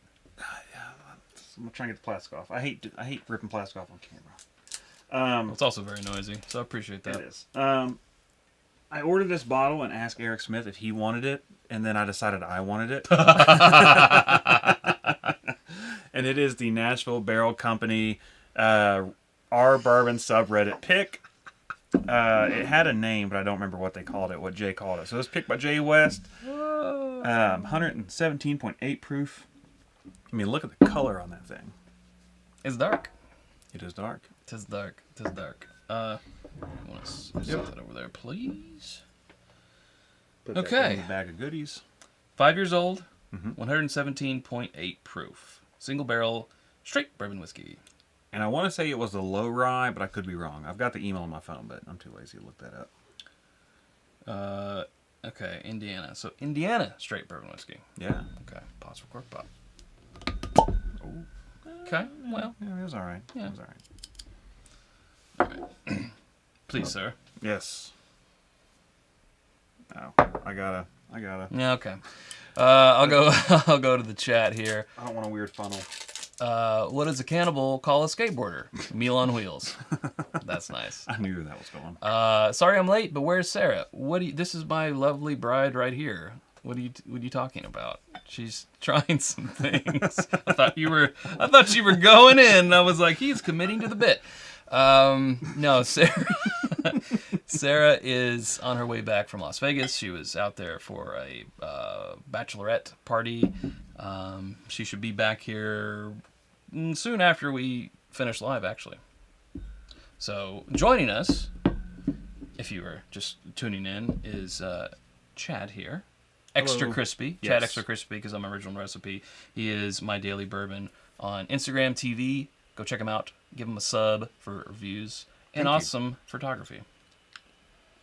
I'm trying to get the plastic off. I hate ripping plastic off on camera.
It's also very noisy, so I appreciate that.
It is. I ordered this bottle and asked Eric Smith if he wanted it, and then I decided I wanted it. And it is the Nashville Barrel Company our bourbon subreddit pick. It had a name, but I don't remember what they called it, what Jay called it. So it was picked by Jay West. 117.8 proof. I mean, look at the color on that thing.
It's dark.
It is dark.
It is dark. It is dark. I want to set that over there, please.
Put that
Okay.
in the bag of goodies.
5 years old,
Mhm.
117.8 proof. Single barrel, straight bourbon whiskey.
And I want to say it was the low rye, but I could be wrong. I've got the email on my phone, but I'm too lazy to look that up.
Okay, Indiana. So Indiana straight bourbon whiskey.
Yeah.
Okay, pause for cork pop.
Oh.
Okay, well,
Yeah, it was all right.
Yeah.
It was all right.
all right. Please, sir.
Yes. Oh, I gotta.
Yeah, okay. I'll go. I'll go to the chat here.
I don't want a weird funnel.
What does a cannibal call a skateboarder? Meal on wheels. That's nice.
I knew that was going.
Sorry I'm late, but where's Sarah? This is my lovely bride right here. What are you talking about? She's trying some things. I thought you were going in. And I was like, he's committing to the bit. No, Sarah. Sarah is on her way back from Las Vegas. She was out there for a bachelorette party. She should be back here soon after we finish live, actually. So joining us, if you were just tuning in, is Chad here. Extra
Hello.
Crispy.
Yes.
Chad Extra Crispy, because I'm Original Recipe. He is My Daily Bourbon on Instagram TV. Go check him out. Give him a sub for reviews and
Thank you.
awesome photography.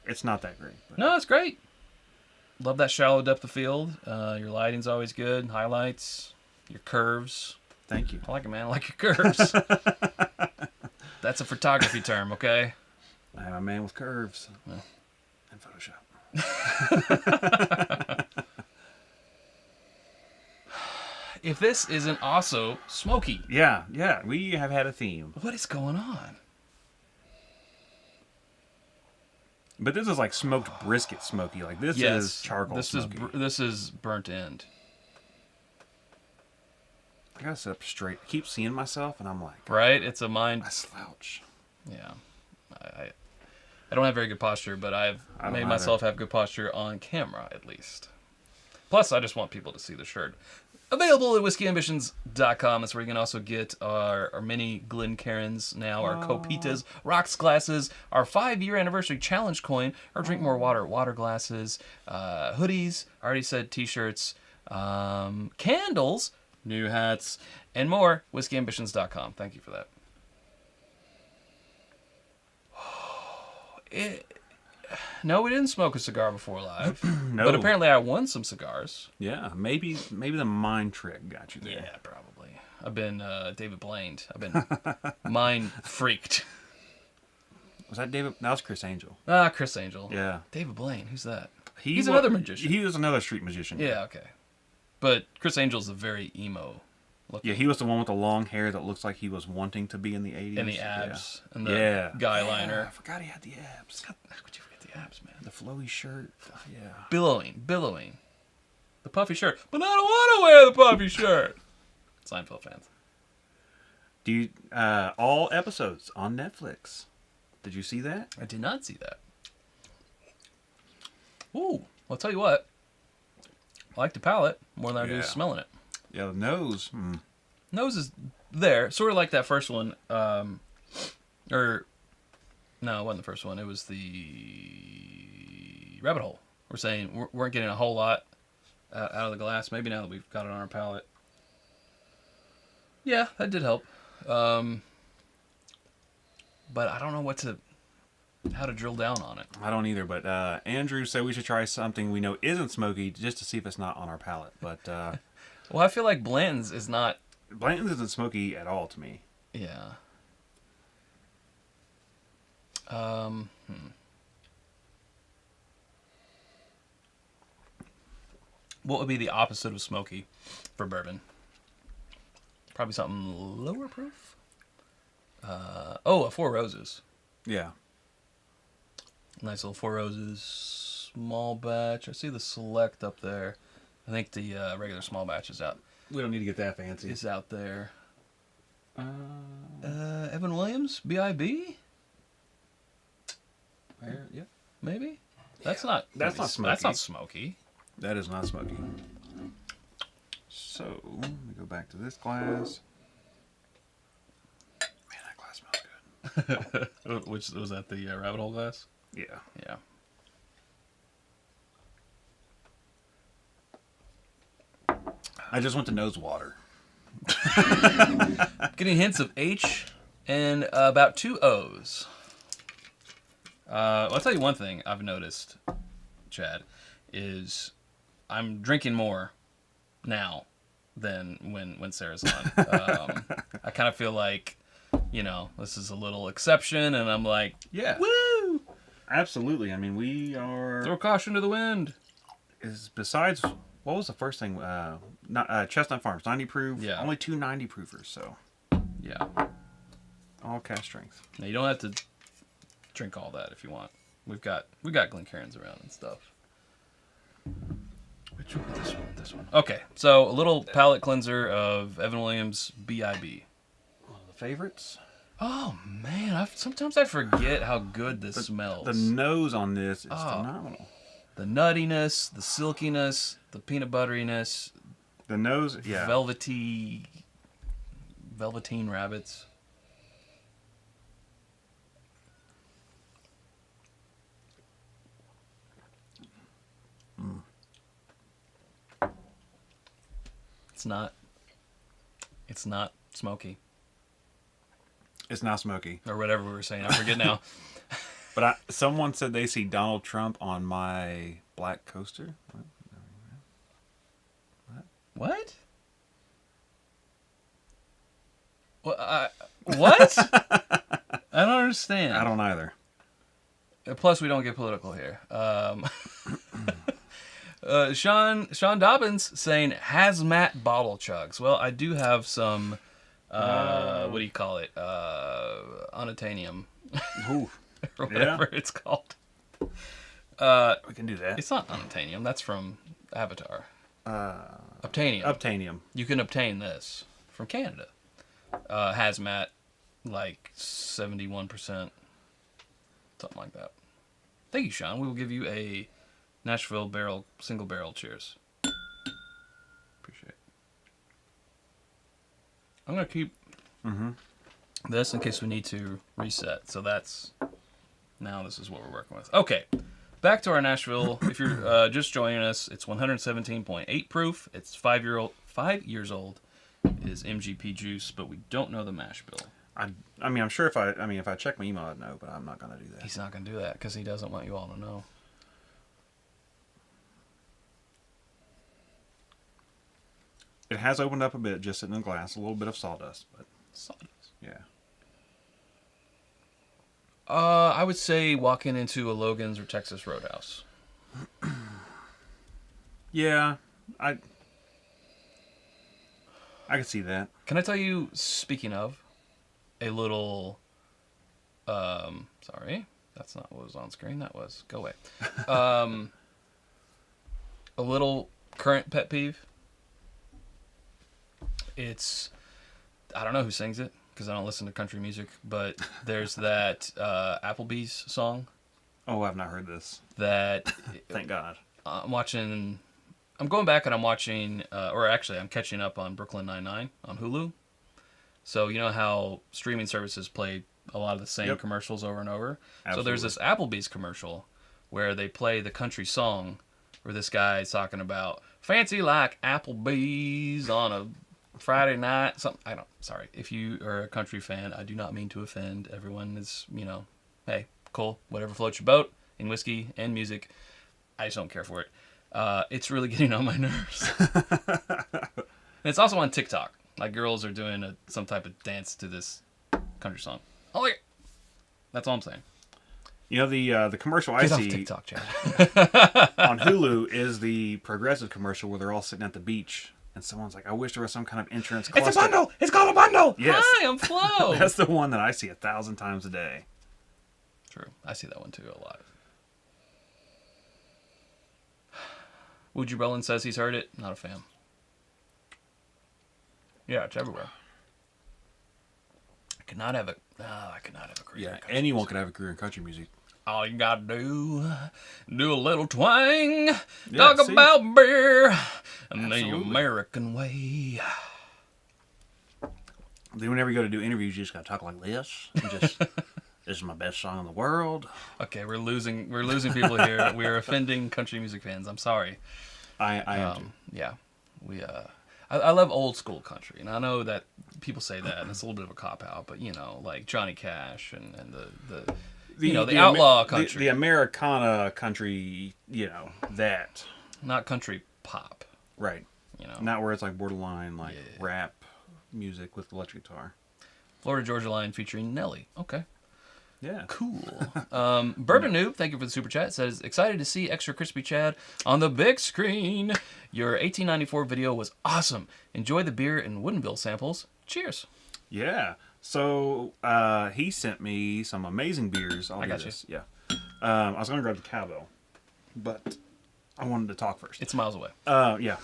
It's not that great. But
No, it's great. Love that shallow depth of field. Your lighting's always good. Highlights, your curves.
thank you.
I like it, man. I like your curves. That's a photography term, okay?
I'm a man with curves.
Yeah.
And Photoshop.
If this isn't also smoky,
Yeah, we have had a theme.
what is going on?
But this is like smoked brisket smoky. Like this is charcoal
This
smoky.
this is burnt end.
I gotta sit up straight. I keep seeing myself, and I'm like,
Right? It's a mind.
I slouch.
Yeah. I don't have very good posture, but I've
I don't
made
either.
myself have good posture on camera, at least. Plus, I just want people to see the shirt. Available at whiskeyambitions.com. That's where you can also get our mini Glencairns now, our Copitas, rocks glasses, our 5-year anniversary challenge coin, our drink more water glasses, hoodies, I already said t-shirts, candles, new hats, and more. Whiskeyambitions.com. Thank you for that. No, we didn't smoke a cigar before live.
No.
But apparently I won some cigars.
Yeah, maybe the mind trick got you there.
Yeah, probably. I've been David Blained. I've been mind freaked.
Was that David? That was Chris Angel.
Ah, Chris Angel.
Yeah.
David Blaine. Who's that?
He's
He's another magician.
He was another street magician.
Yeah, okay. But Chris Angel's a very emo look.
Yeah, he was the one with the long hair that looks like he was wanting to be in the 80s.
And the abs.
Yeah.
And the
Yeah.
guy
Yeah,
liner.
I forgot he had the abs.
How could you forget the abs, man?
The flowy shirt. Yeah.
Billowing. The puffy shirt. But I don't want to wear the puffy shirt. Seinfeld fans.
Do you, all episodes on Netflix. Did you see that?
I did not see that. Ooh. I'll tell you what. I like the palate more than I do
Yeah.
smelling it.
Yeah, the nose.
Nose is there, sort of like that first one. Or no, it wasn't the first one. It was the rabbit hole. We're saying we weren't getting a whole lot out of the glass. Maybe now that we've got it on our palate. Yeah, that did help. But I don't know how to drill down on it.
I don't either, but Andrew said we should try something we know isn't smoky just to see if it's not on our palate. But
Well, I feel like Blanton's is not.
Blanton's isn't smoky at all to me.
Yeah. What would be the opposite of smoky for bourbon? Probably something lower proof. A Four Roses.
Yeah.
Nice little Four Roses small batch. I see the Select up there. I think the regular small batch is out.
We don't need to get that fancy.
Is out there. Evan Williams, BIB,
Yeah.
maybe. That's not.
That's not smoky.
That's not smoky.
That is not smoky. So, let me go back to this glass. Man, that glass smells good.
Which was that the rabbit hole glass?
Yeah.
Yeah.
I just went to nose water.
Getting hints of H and about 2 O's. I'll tell you one thing I've noticed, Chad, is I'm drinking more now than when Sarah's on. I kind of feel like, this is a little exception, and I'm like,
Yeah.
woo!
Absolutely. I mean, we are...
Throw caution to the wind.
Is besides... What was the first thing? Chestnut Farms, 90 proof.
Yeah.
Only 2 90 proofers, so
Yeah.
all cask strength.
Now, you don't have to drink all that if you want. We got Glencairns around and stuff. Which one? This one. Okay, so a little palate cleanser of Evan Williams BIB.
One of the favorites.
Oh man, sometimes I forget how good this smells.
The nose on this is phenomenal.
The nuttiness, the silkiness, the peanut butteriness,
The nose, yeah.
velvety, velveteen rabbits. It's not smoky.
It's not smoky.
Or whatever we were saying. I forget now.
But someone said they see Donald Trump on my black coaster.
What? What? I don't understand.
I don't either.
Plus, we don't get political here. Sean Dobbins saying hazmat bottle chugs. Well, I do have some. What do you call it? Unatanium.
Ooh.
Or whatever it's called.
We can do that.
It's not unatanium. That's from Avatar. Obtanium.
Obtanium.
You can obtain this from Canada. Hazmat, like 71%. Something like that. Thank you, Sean. We will give you a Nashville single barrel cheers. Appreciate it. I'm going to keep this in case we need to reset. So now this is what we're working with. Okay. Back to our Nashville. If you're just joining us, it's 117.8 proof. It's 5 years old. It is MGP juice, but we don't know the mash bill.
I mean, I'm sure if I check my email, I'd know, but I'm not going to do that.
He's not going to do that because he doesn't want you all to know.
It has opened up a bit, just sitting in the glass. A little bit of sawdust, but
Sawdust.
yeah.
I would say walking into a Logan's or Texas Roadhouse.
Yeah, I can see that.
Can I tell you, speaking of, a little, sorry, that's not what was on screen. That was, go away. A little current pet peeve. I don't know who sings it because I don't listen to country music, but there's that Applebee's song.
Oh, I've not heard this.
That
Thank God.
I'm going back and I'm watching, or actually I'm catching up on Brooklyn Nine-Nine on Hulu. So you know how streaming services play a lot of the same commercials over and over?
Absolutely.
So there's this Applebee's commercial where they play the country song where this guy's talking about fancy like Applebee's on a Friday night. Sorry. If you are a country fan, I do not mean to offend. Everyone is, hey, cool. Whatever floats your boat in whiskey and music. I just don't care for it. It's really getting on my nerves. And it's also on TikTok. Like girls are doing some type of dance to this country song. Oh, yeah. That's all I'm saying.
You know, the commercial
Get
I
off
see
TikTok, Chad.
on Hulu is the Progressive commercial where they're all sitting at the beach and someone's like, I wish there was some kind of insurance cluster.
It's a bundle! It's called a bundle!
Yes.
Hi, I'm Flo!
That's the one that I see 1,000 times a day.
True. I see that one too a lot. Woody Brelin says he's heard it. Not a fan. Yeah, it's everywhere. I could not have a career.
Yeah,
in country
anyone
music.
could have a career in country music.
All you gotta do a little twang,
Yeah,
talk
see?
about beer, and the
Absolutely.
American way.
Then whenever you go to do interviews, you just gotta talk like this. And just, this is my best song in the world.
Okay, we're losing people here. We're offending country music fans. I'm sorry.
I am too.
Yeah, I love old school country, and I know that people say that, and it's a little bit of a cop out, but like Johnny Cash and the outlaw country,
the Americana country, that.
not country pop.
Right. Not where it's like borderline rap music with electric guitar.
Florida Georgia Line featuring Nelly. Okay.
Yeah.
Cool. Bourbon Noob, thank you for the super chat. Says, excited to see Extra Crispy Chad on the big screen. Your 1894 video was awesome. Enjoy the beer and Woodinville samples. Cheers.
Yeah. So he sent me some amazing beers.
I got you.
Yeah. I was going to grab the cowbell, but I wanted to talk first.
It's miles away.
Yeah.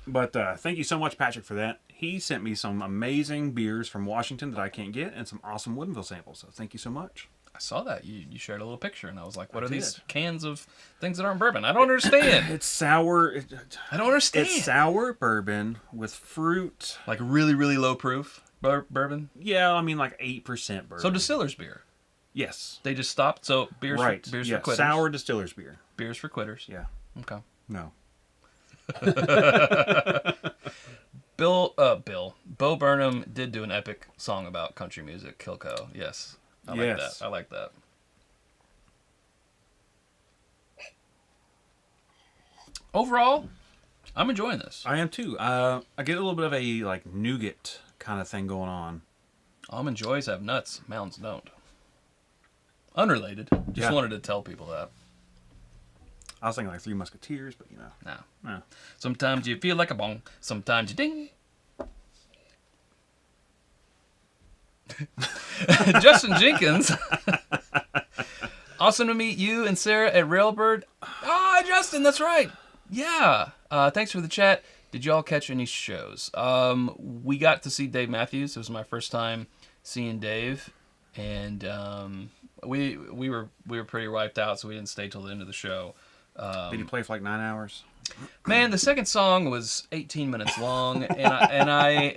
But thank you so much, Patrick, for that. he sent me some amazing beers from Washington that I can't get, and some awesome Woodinville samples. So thank you so much.
I saw that. You shared a little picture, and I was like, what are these
did.
cans of things that aren't bourbon? I don't understand.
It's sour.
I don't understand.
It's sour bourbon with fruit.
Like really, really low proof bourbon?
Yeah, I mean like 8% bourbon.
So distiller's beer.
Yes.
They just stopped. So beers,
Right.
beers
Yeah,
for quitters.
sour distiller's beer.
Beers for quitters.
Yeah.
Okay.
No.
Bo Burnham did do an epic song about country music, Kilco. Yes. I like that. I like that. Overall, I'm enjoying this.
I am too. I get a little bit of a like nougat kind of thing going on.
Almond Joys have nuts. Mountains don't. Unrelated. Just
Yeah.
wanted to tell people that.
I was thinking like Three Musketeers, but you know.
No. Sometimes you feel like a bong. Sometimes you ding. Justin Jenkins. Awesome to meet you and Sarah at Railbird. Ah, Justin, that's right. Yeah. Thanks for the chat. Did y'all catch any shows? We got to see Dave Matthews. It was my first time seeing Dave, and we were pretty wiped out, so we didn't stay till the end of the show.
Did he play for like 9 hours?
Man, the second song was 18 minutes long, and I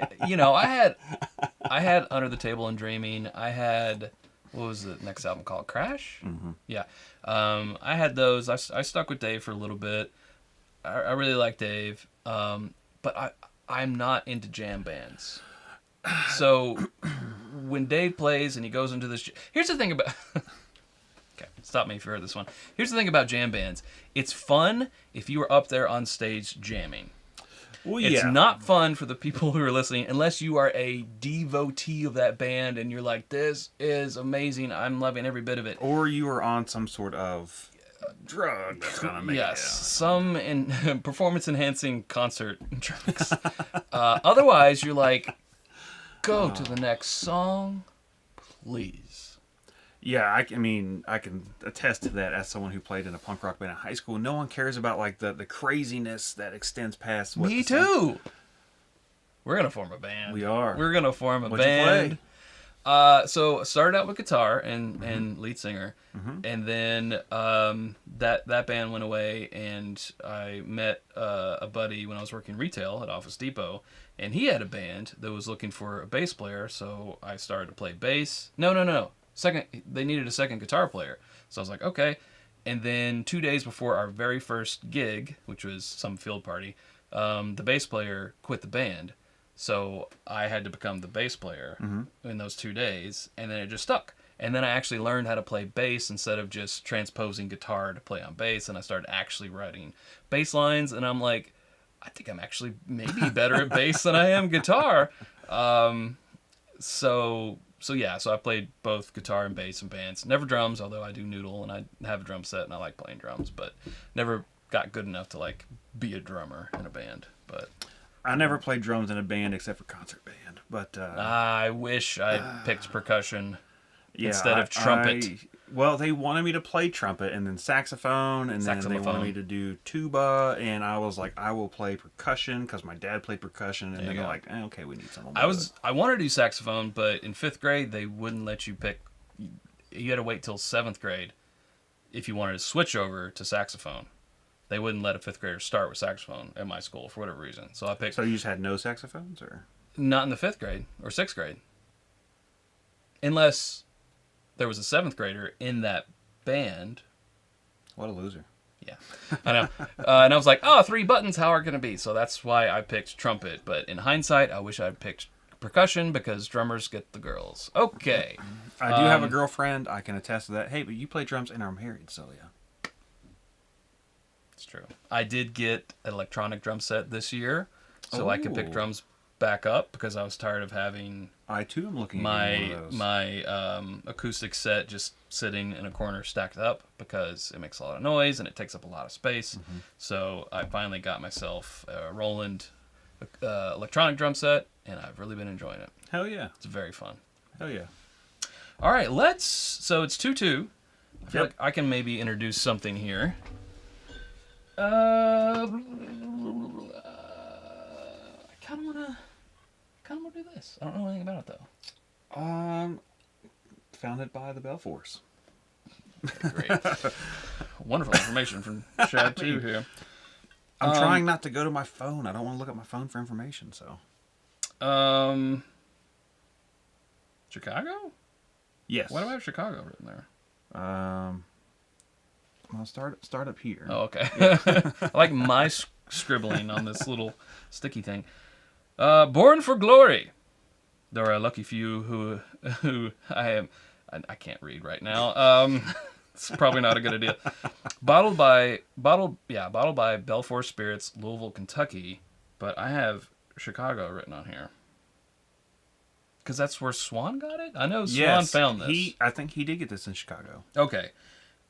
had Under the Table and Dreaming. I had, what was the next album called? Crash?
Mm-hmm.
Yeah. I had those. I stuck with Dave for a little bit. I really like Dave, but I'm not into jam bands. So when Dave plays and he goes into this, here's the thing about. Okay, stop me if you heard this one. Here's the thing about jam bands. It's fun if you are up there on stage jamming.
Well,
It's
yeah.
not fun for the people who are listening unless you are a devotee of that band and you're like, this is amazing. I'm loving every bit of it.
Or you were on some sort of drug that's gonna make
Yes,
it.
some performance-enhancing concert drugs. Otherwise, you're like, go to the next song, please.
Yeah, I mean, I can attest to that as someone who played in a punk rock band in high school. No one cares about like the craziness that extends past what
Me
the song-
too. We're gonna form a band.
We are.
We're gonna form a
What'd you
band.
play?
So started out with guitar and lead singer, and then that band went away, and I met a buddy when I was working retail at Office Depot, and he had a band that was looking for a bass player, so I started to play bass. No. They needed a second guitar player, so I was like, okay. And then 2 days before our very first gig, which was some field party, the bass player quit the band. So I had to become the bass player in those 2 days, and then it just stuck. And then I actually learned how to play bass instead of just transposing guitar to play on bass, and I started actually writing bass lines, and I'm like, I think I'm actually maybe better at bass than I am guitar. So I played both guitar and bass in bands. Never drums, although I do noodle, and I have a drum set, and I like playing drums, but never got good enough to like be a drummer in a band. But
I never played drums in a band except for concert band. But
I wish I picked percussion
yeah,
instead of trumpet.
Well, they wanted me to play trumpet and then saxophone, and then they wanted me to do tuba, and I was like, I will play percussion because my dad played percussion, and they're like, okay, we need someone.
I wanted to do saxophone, but in 5th grade they wouldn't let you pick. You had to wait till 7th grade if you wanted to switch over to saxophone. They wouldn't let a 5th grader start with saxophone at my school for whatever reason. So I picked.
So you just had no saxophones, or
not in the 5th grade or 6th grade, unless there was a 7th grader in that band.
What a loser.
Yeah, I know. And I was like, 3 buttons, how are it going to be? So that's why I picked trumpet. But in hindsight, I wish I'd picked percussion because drummers get the girls. Okay.
I do have a girlfriend. I can attest to that. Hey, but you play drums and are married, so yeah.
It's true. I did get an electronic drum set this year, so I could pick
Ooh.
drums back up because I was tired of having
I too am looking at
my
one of those.
my acoustic set just sitting in a corner stacked up because it makes a lot of noise and it takes up a lot of space. So I finally got myself a Roland electronic drum set, and I've really been enjoying it.
Hell yeah.
It's very fun.
Hell yeah.
All right, so it's 2-2. I feel
Yep.
like I can maybe introduce something here. I kind of want to... kind of do this? I don't know anything about it though.
Founded by the Belfores.
Okay, great. Wonderful information from Chad too here.
I'm trying not to go to my phone. I don't want to look at my phone for information. So.
Chicago?
Yes.
Why do I have Chicago written there?
I'll start up here.
Oh, okay. Yeah. I like my scribbling on this little sticky thing. Born for Glory. There are a lucky few who I can't read right now. It's probably not a good idea. Bottled by Belfore Spirits, Louisville, Kentucky, but I have Chicago written on here. Because that's where Swan got it? I know Swan found this.
I think he did get this in Chicago.
Okay.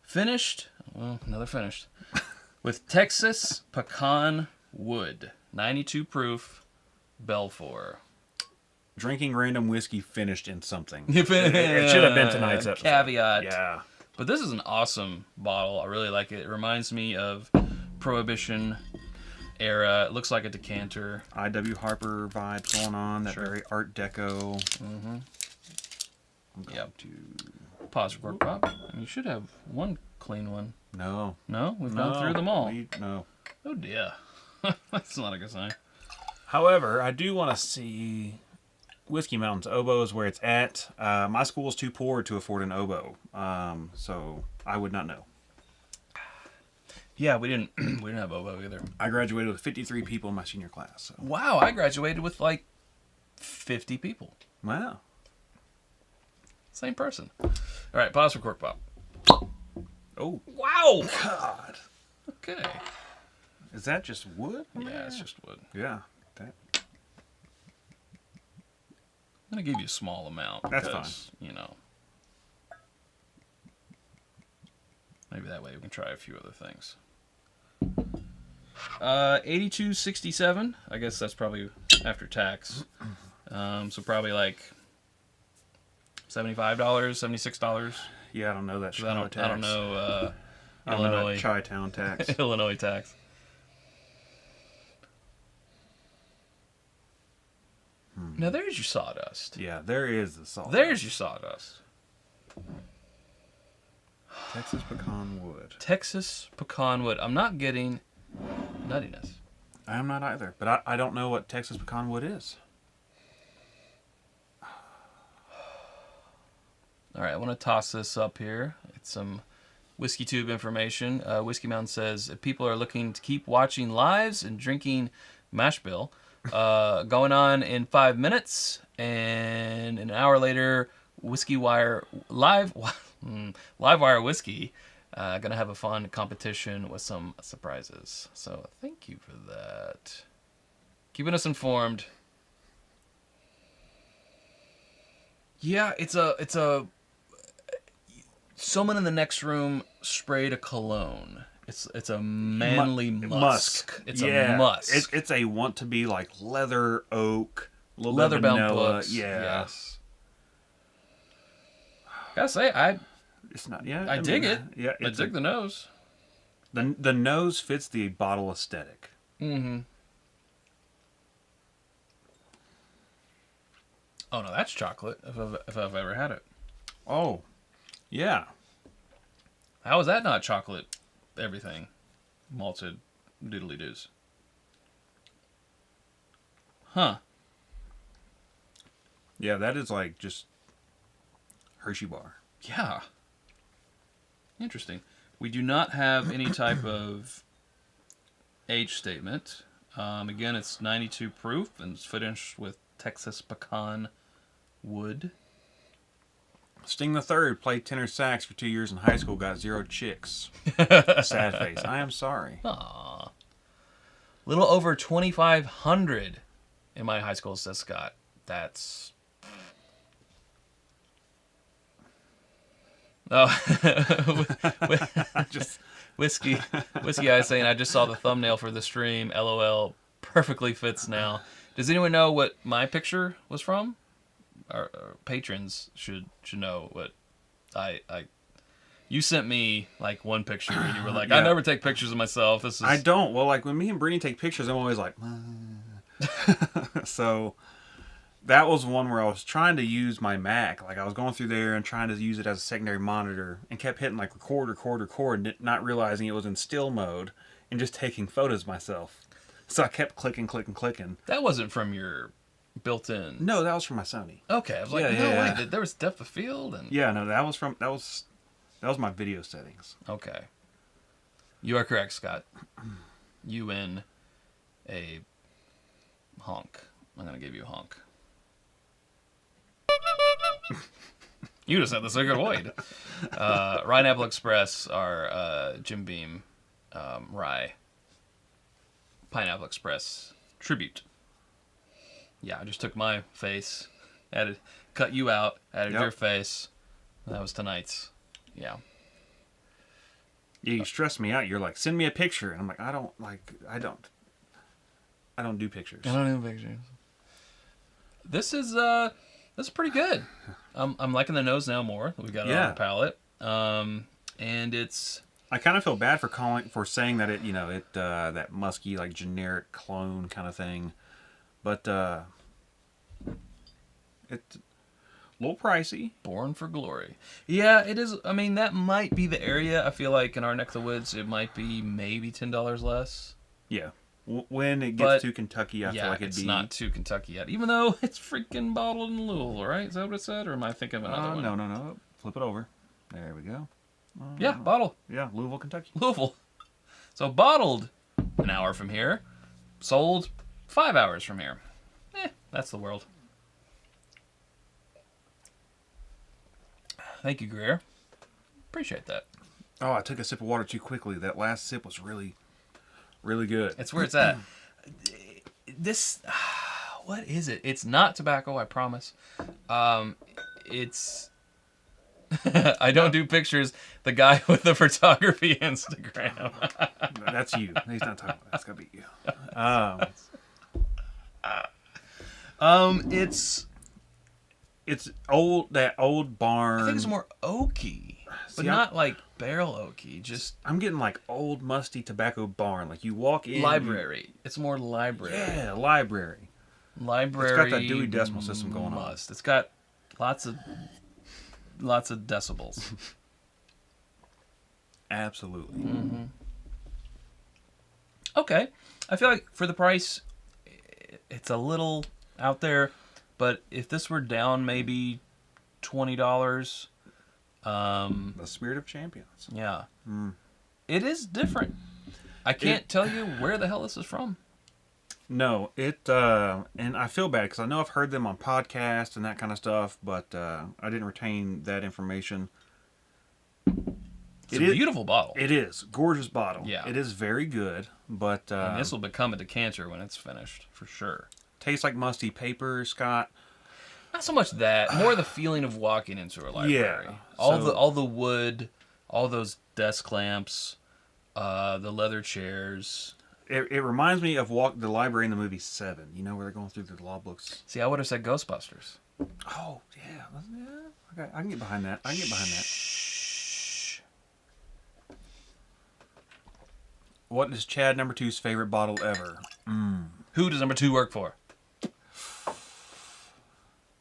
Finished. Well, another finished. With Texas Pecan Wood. 92 proof. Belfore.
Drinking random whiskey finished in something.
It
should have been tonight's episode.
Caveat.
Yeah.
But this is an awesome bottle. I really like it. It reminds me of Prohibition era. It looks like a decanter.
I.W. Harper vibes going on. That very Art Deco.
Mm-hmm.
Yep.
Pause record pop. And you should have one clean one.
No.
No? We've gone through them all.
No.
Oh dear. That's not a good sign.
However, I do want to see Whiskey Mountain's oboe is where it's at. My school is too poor to afford an oboe. So I would not know.
Yeah, we didn't have oboe either.
I graduated with 53 people in my senior class. So.
Wow, I graduated with like 50 people.
Wow.
Same person. All right, pause for cork pop.
Oh.
Wow.
God.
Okay.
Is that just wood?
Yeah, it's just wood.
Yeah. That.
I'm going to give you a small amount.
That's
because, you know. Maybe that way we can try a few other things. 82.67. I guess that's probably after tax. So probably like $75, $76.
Yeah, I don't know that.
I don't know
I don't
Illinois
know that Chi-Town tax.
Illinois tax. Now there's your sawdust.
Yeah, there is the salt.
There's your sawdust.
Texas Pecan Wood.
Texas Pecan Wood. I'm not getting nuttiness.
I am not either, but I don't know what Texas Pecan Wood is.
All right, I want to toss this up here. It's some Whiskey Tube information. Whiskey Mountain says, if people are looking to keep watching lives and drinking mash bill, going on in 5 minutes, and an hour later, Whiskey Wire Live Wire Whiskey gonna have a fun competition with some surprises. So thank you for that. Keeping us informed. Yeah, it's a. Someone in the next room sprayed a cologne. It's a manly musk. It's a musk.
It's a want to be like leather oak, a little
leather
bit of
bound
vanilla.
books.
Yeah.
Yes. Gotta say,
It's not. Yeah.
I dig it.
Yeah.
I dig the nose.
The nose fits the bottle aesthetic.
Mm-hmm. Oh no, that's chocolate. If I've ever had it.
Oh, yeah.
How is that not chocolate? Everything, malted doodly doos. Huh?
Yeah, that is like just Hershey bar.
Yeah. Interesting. We do not have any type of age statement. Again, it's 92 proof and it's finished with Texas Pecan Wood.
Sting the Third played tenor sax for 2 years in high school, got 0 chicks. Sad face. I am sorry.
Aww. Little over 2,500 in my high school, says Scott. That's... Oh.
Just
Whiskey Eye saying, I just saw the thumbnail for the stream. LOL. Perfectly fits now. Does anyone know what my picture was from? Our patrons should know what I you sent me like one picture and you were like,
Yeah.
I never take pictures of myself. This is
I don't. Well, like when me and Brittany take pictures, I'm always like, so That was one where I was trying to use my Mac. Like I was going through there and trying to use it as a secondary monitor and kept hitting like record, not realizing it was in still mode and just taking photos myself. So I kept clicking.
That wasn't from your built-in.
No, that was from my Sony.
Okay, I was like, wait, there was depth of field and.
Yeah, no, that was my video settings.
Okay. You are correct, Scott. You win a honk. I'm gonna give you a honk. You just had the cigarette void. Ryan Apple Express, our Jim Beam rye Pineapple Express tribute. Yeah, I just took my face, cut you out, added your face. That was tonight's. Yeah.
Yeah, you stress me out. You're like, send me a picture, and I'm like, I don't do pictures.
I don't do pictures. This is pretty good. I'm liking the nose now more. We got it on the palate. And it's.
I kind of feel bad for saying that it that musky like generic clone kind of thing, but it's a little pricey.
Born for Glory. Yeah, it is. I mean, that might be the area. I feel like in our neck of the woods, it might be maybe $10 less.
Yeah. When it gets to Kentucky, I feel like it'd be...
it's not to Kentucky yet. Even though it's freaking bottled in Louisville, right? Is that what it said? Or am I thinking of another one?
No. Flip it over. There we go.
Yeah, bottled.
Yeah, Louisville, Kentucky.
Louisville. So bottled an hour from here. Sold 5 hours from here. That's the world. Thank you, Greer. Appreciate that.
Oh, I took a sip of water too quickly. That last sip was really... really good.
It's where it's at. This, what is it? It's not tobacco, I promise. It's, I don't do pictures. The guy with the photography Instagram.
That's you. He's not talking about that. That's gotta be you. It's old. That old barn.
I think it's more oaky, but not like barrel oaky. Just
I'm getting like old musty tobacco barn. Like you walk in.
Library. It's more library.
Yeah, library.
Library.
It's got that Dewey Decimal System going on.
It's got lots of decibels.
Absolutely.
Mm-hmm. Okay, I feel like for the price, it's a little out there. But if this were down maybe $20,
the Spirit of Champions.
Yeah, it is different. I can't tell you where the hell this is from.
No, and I feel bad because I know I've heard them on podcasts and that kind of stuff, but I didn't retain that information.
It's a beautiful bottle.
It is gorgeous bottle.
Yeah,
it is very good, but
and this will become a decanter when it's finished for sure.
Tastes like musty paper, Scott.
Not so much that, more the feeling of walking into a library.
Yeah,
all the wood, all those desk lamps, the leather chairs.
It reminds me of the library in the movie Seven. You know where they're going through the law books.
See, I would have said Ghostbusters.
Oh yeah. Okay, I can get behind that.
Shh.
What is Chad number 2's favorite bottle ever?
Who does number 2 work for?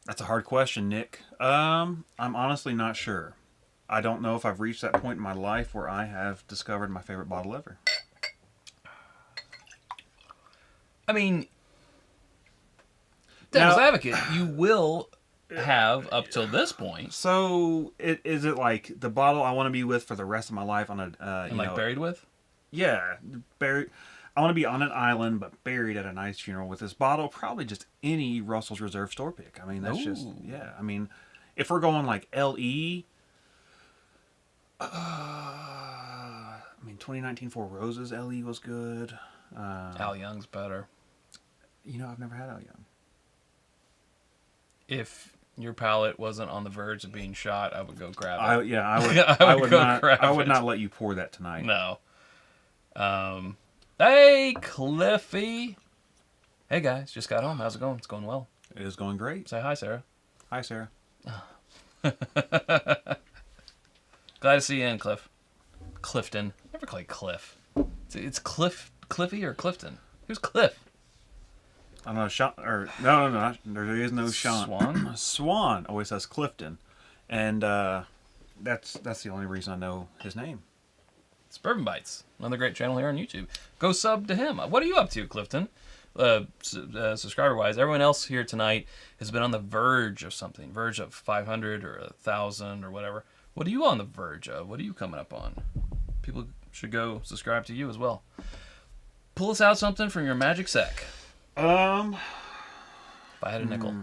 That's a hard question, Nick. I'm honestly not sure. I don't know if I've reached that point in my life where I have discovered my favorite bottle ever.
I mean, devil's advocate, you will have up till this point.
So, is it like the bottle I want to be with for the rest of my life on a...
buried with?
Yeah, buried... I want to be on an island, but buried at a nice funeral with this bottle. Probably just any Russell's Reserve store pick. I mean, that's just, yeah. I mean, if we're going like LE, 2019 Four Roses LE was good.
Al Young's better.
You know, I've never had Al Young.
If your palate wasn't on the verge of being shot, I would go grab it.
I would not let you pour that tonight.
No. Hey, Cliffy. Hey, guys. Just got home. How's it going? It's going well.
It is going great.
Say hi, Sarah.
Hi, Sarah.
Glad to see you in, Cliff. Clifton. Never call you Cliff. It's Cliffy or Clifton. Who's Cliff?
I don't know, Sean, or no, there is no Sean.
Swan?
Swan always says Clifton, and that's the only reason I know his name.
It's Bourbon Bites, another great channel here on YouTube. Go sub to him. What are you up to, Clifton? Subscriber-wise, everyone else here tonight has been on the verge of something. Verge of 500 or 1,000 or whatever. What are you on the verge of? What are you coming up on? People should go subscribe to you as well. Pull us out something from your magic sack. If I had a nickel.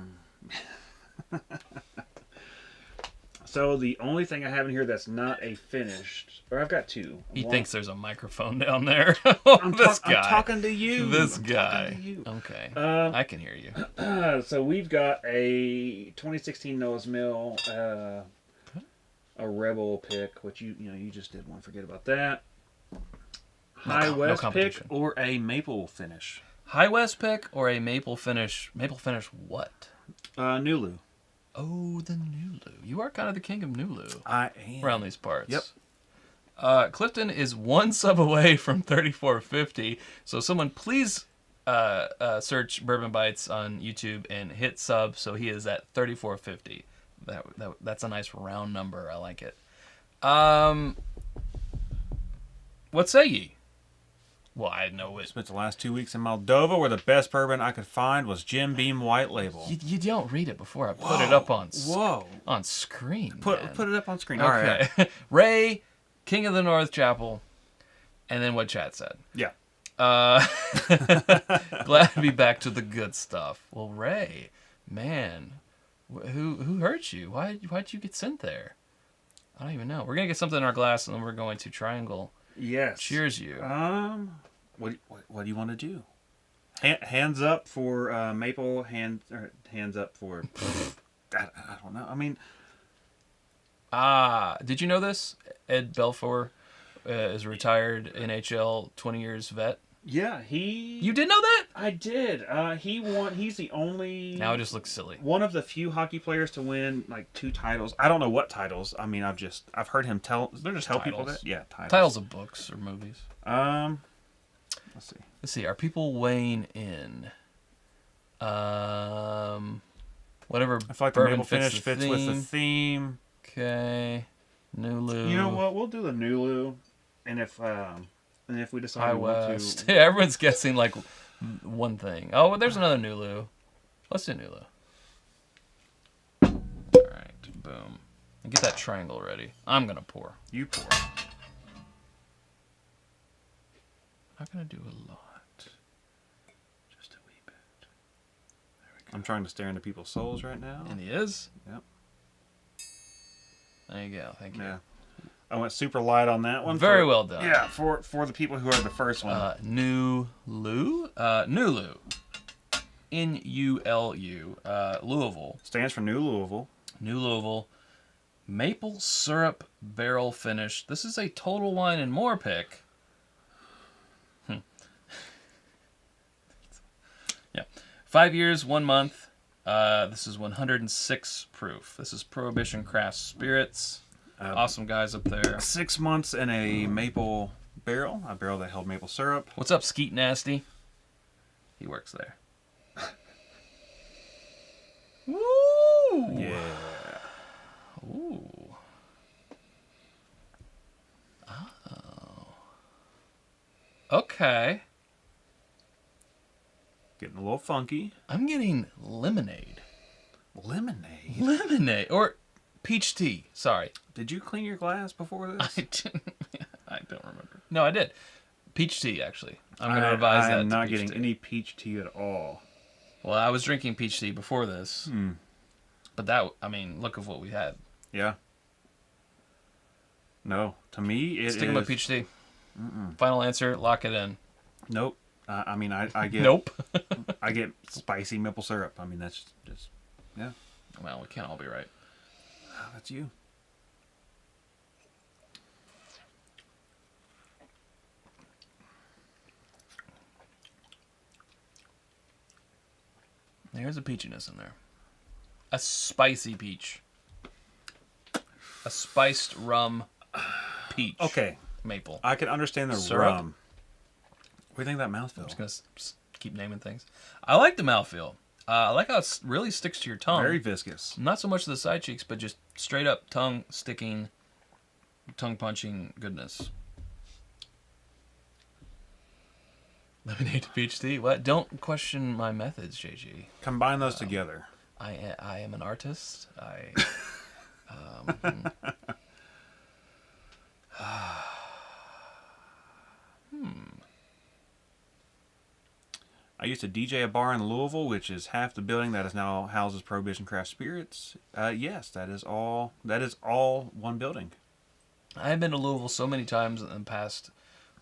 So the only thing I have in here that's not a finished, or I've got two.
He thinks there's a microphone down there.
I'm
This guy.
I'm talking to you.
This
I'm
guy.
talking to you.
Okay. I can hear you.
So we've got a 2016 Noah's Mill, a Rebel pick, which you just did one. Forget about that. High West pick
competition.
or a maple finish.
High West pick or a maple finish? Maple finish what?
Nulu.
Oh, the Nulu. You are kind of the king of Nulu
I am.
around these parts.
Yep.
Clifton is one sub away from 3450. So someone please search Bourbon Bites on YouTube and hit sub. So he is at 3450. That's a nice round number. I like it. What say ye? Well, I know it.
Spent the last 2 weeks in Moldova, where the best bourbon I could find was Jim Beam White Label.
You don't read it before I put it up on
on
screen.
Put it up on screen. All
Okay.
right.
Ray, King of the North Chapel, and then what chat said.
Yeah.
Glad to be back to the good stuff. Well, Ray, man, who hurt you? Why'd you get sent there? I don't even know. We're gonna get something in our glass, and then we're going to triangle.
Yes.
Cheers you.
What do you want to do? Hands up for maple. Hands up for. I don't know. I mean.
Did you know this? Ed Belfore is a retired NHL 20 years vet.
Yeah, he.
You did know that?
I did. He won. He's the only.
Now it just looks silly.
One of the few hockey players to win like 2 titles. I don't know what titles. I mean, I've heard him tell people that. Yeah, titles.
Titles of books or movies.
Let's see.
Let's see. Are people weighing in? Whatever.
I feel like the
bourbon
maple finish fits with the theme.
Okay. Nulu.
You know what? We'll do the Nulu, and if we decide
High
we want
West.
to,
Everyone's guessing like one thing. Oh, well, there's another Nulu. Let's do Nulu. All right. Boom. And get that triangle ready. I'm gonna pour.
you pour.
I'm not gonna do a lot. Just a wee bit. There we go.
I'm trying to stare into people's souls right now.
And he is.
Yep.
There you go. Thank you.
Yeah. I went super light on that one.
Very well done.
Yeah, for the people who are the first one.
Nulu. Nulu. N-U-L-U. Louisville.
Stands for New Louisville.
New Louisville. Maple syrup barrel finish. This is a Total Wine and More pick. Yeah. 5 years, 1 month. This is 106 proof. This is Prohibition Craft Spirits. Awesome guys up there.
6 months in a maple barrel. A barrel that held maple syrup.
What's up, Skeet Nasty? He works there. Woo!
Yeah.
Ooh. Oh. Okay.
Getting a little funky.
I'm getting lemonade.
Lemonade.
Lemonade. Or peach tea. Sorry.
Did you clean your glass before this?
I didn't. I don't remember. No, I did. Peach tea, actually. I'm going to revise that.
I'm
to
not
peach
getting
tea.
any peach tea at all.
Well, I was drinking peach tea before this. But that, I mean, look at what we had.
Yeah. No, to me it
Sticking
is.
with peach tea. Final answer, lock it in.
Nope. I mean, I get.
Nope.
I get spicy maple syrup. I mean, that's just. Yeah.
Well, we can't all be right.
That's you.
There's a peachiness in there. A spicy peach. A spiced rum peach.
Okay.
Maple.
I can understand the
Syrup?
rum. What do you think of that mouthfeel?
I'm just going to keep naming things. I like the mouthfeel. I like how it really sticks to your tongue.
Very viscous.
Not so much the side cheeks, but just straight up tongue sticking, tongue punching goodness. Lemonade to peach tea. What? Don't question my methods, JG.
Combine those together.
I am an artist. I
I used to DJ a bar in Louisville, which is half the building that is now houses Prohibition Craft Spirits. Yes, that is all one building.
I've been to Louisville so many times in the past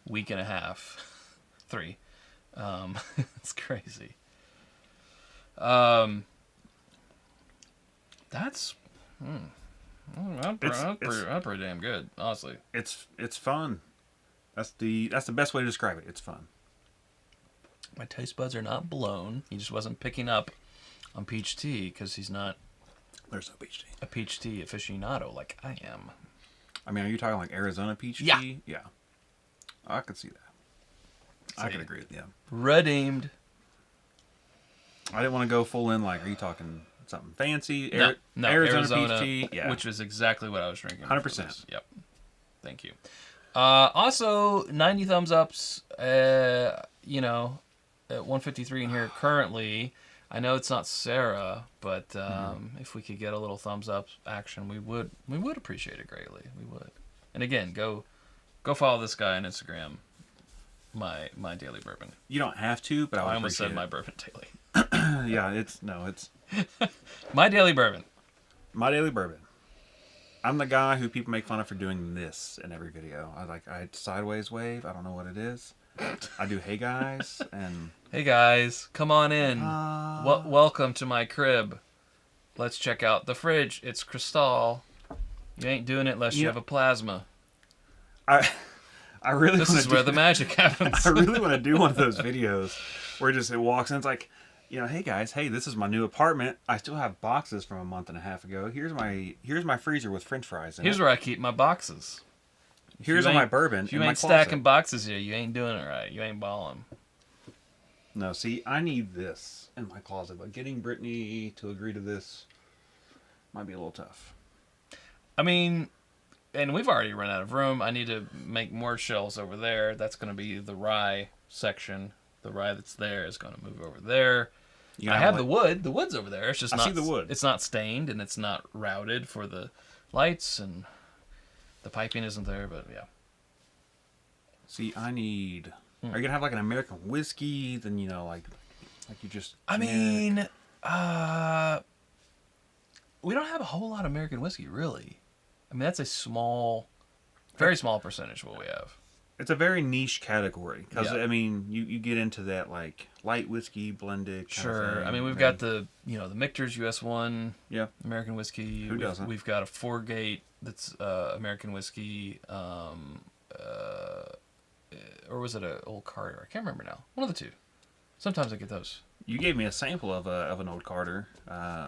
week and a half, 3. It's crazy. That's pretty damn good, honestly.
It's fun. That's the best way to describe it. It's fun.
My taste buds are not blown. He just wasn't picking up on peach tea because he's not.
There's no peach tea.
A peach tea aficionado like I am.
I mean, are you talking like Arizona peach
Yeah.
tea? Yeah. I could see that. I could agree with you.
Redeemed.
I didn't want to go full in. Like, are you talking something fancy?
No,
Arizona peach tea. Yeah.
Which was exactly what I was drinking.
100%.
Yep. Thank you. Also, 90 thumbs ups. You know, at 153 in here currently. I know it's not Sarah, but if we could get a little thumbs up action, we would appreciate it greatly. We would. And again, go follow this guy on Instagram. My Daily Bourbon.
You don't have to, but I
almost said
it.
My Bourbon Daily.
Yeah, it's
My Daily Bourbon.
My Daily Bourbon. I'm the guy who people make fun of for doing this in every video. I sideways wave. I don't know what it is. I do hey guys and
hey guys, come on in. Welcome to my crib. Let's check out the fridge. It's Cristal. You ain't doing it unless you have a plasma.
I really.
This is where the magic happens.
I really want to do one of those videos where it walks in. It's like, hey guys, hey, this is my new apartment. I still have boxes from a month and a half ago. Here's my freezer with French fries in
Here's
it.
where I keep my boxes.
Here's all my bourbon.
If you
in my
ain't
closet.
stacking boxes here, you ain't doing it right. You ain't balling.
No, see, I need this in my closet, but getting Brittany to agree to this might be a little tough.
I mean, and we've already run out of room. I need to make more shelves over there. That's going to be the rye section. The rye that's there is going to move over there. I have the wood. The wood's over there. It's just
see the wood.
It's not stained and it's not routed for the lights, and the piping isn't there. But yeah.
See, I need. Are you gonna have like an American whiskey? Then like you just.
I mean, we don't have a whole lot of American whiskey, really. I mean, that's a very small percentage of what we have.
It's a very niche category because I mean, you get into that like light whiskey blended. Kind of thing.
I mean, we've got the the Michter's US1 American whiskey.
Who doesn't?
We've got a 4-gate that's American whiskey. Or was it an Old Carter? I can't remember now. One of the two. Sometimes I get those.
You gave me a sample of an Old Carter.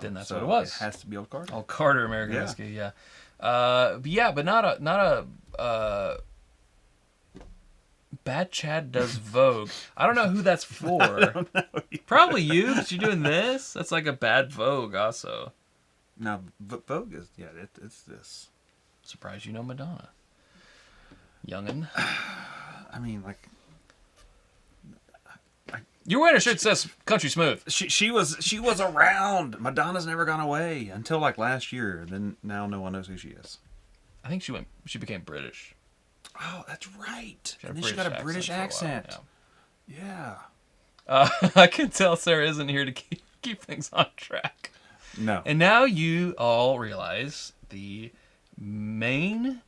Then that's
so
what it was.
It has to be Old Carter.
Old Carter American whiskey, yeah. But not a Bad Chad Does Vogue. I don't know who that's for.
I don't know.
Probably you, because you're doing this. That's like a bad Vogue also.
No, Vogue is it's this.
Surprised you know Madonna. Youngin'.
I mean, like,
You're wearing a shirt that says Country Smooth.
she was around. Madonna's never gone away until like last year. Then now no one knows who she is.
I think she became British.
Oh, that's right. And then she got a British accent. Yeah.
I can tell Sarah isn't here to keep things on track.
No.
And now you all realize the main,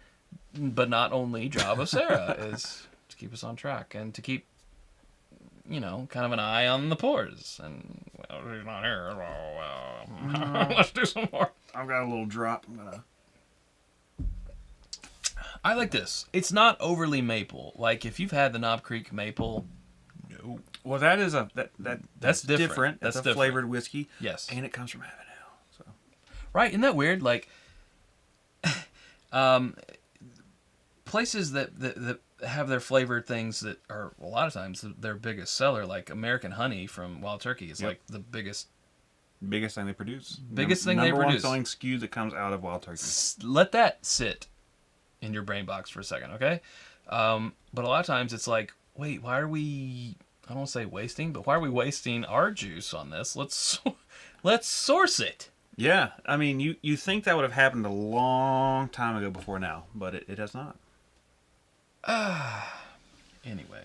but not only, job of Sarah is to keep us on track and to keep, kind of an eye on the pours. And, well, she's not here. Let's do some more.
I've got a little drop.
I like this. It's not overly maple. Like, if you've had the Knob Creek maple, no.
Well, that is that's different.
That's
a
different.
Flavored whiskey.
Yes.
And it comes from Avenel. So.
Right, isn't that weird? Like, places that have their flavored things that are a lot of times their biggest seller, like American Honey from Wild Turkey is like the biggest
thing they produce.
Biggest thing they
Number one
produce.
selling SKU that comes out of Wild Turkey.
Let that sit in your brain box for a second, okay? But a lot of times it's like, wait, why are we? I don't want to say wasting, but why are we wasting our juice on this? Let's source it.
Yeah, I mean, you think that would have happened a long time ago before now, but it has not.
Anyway,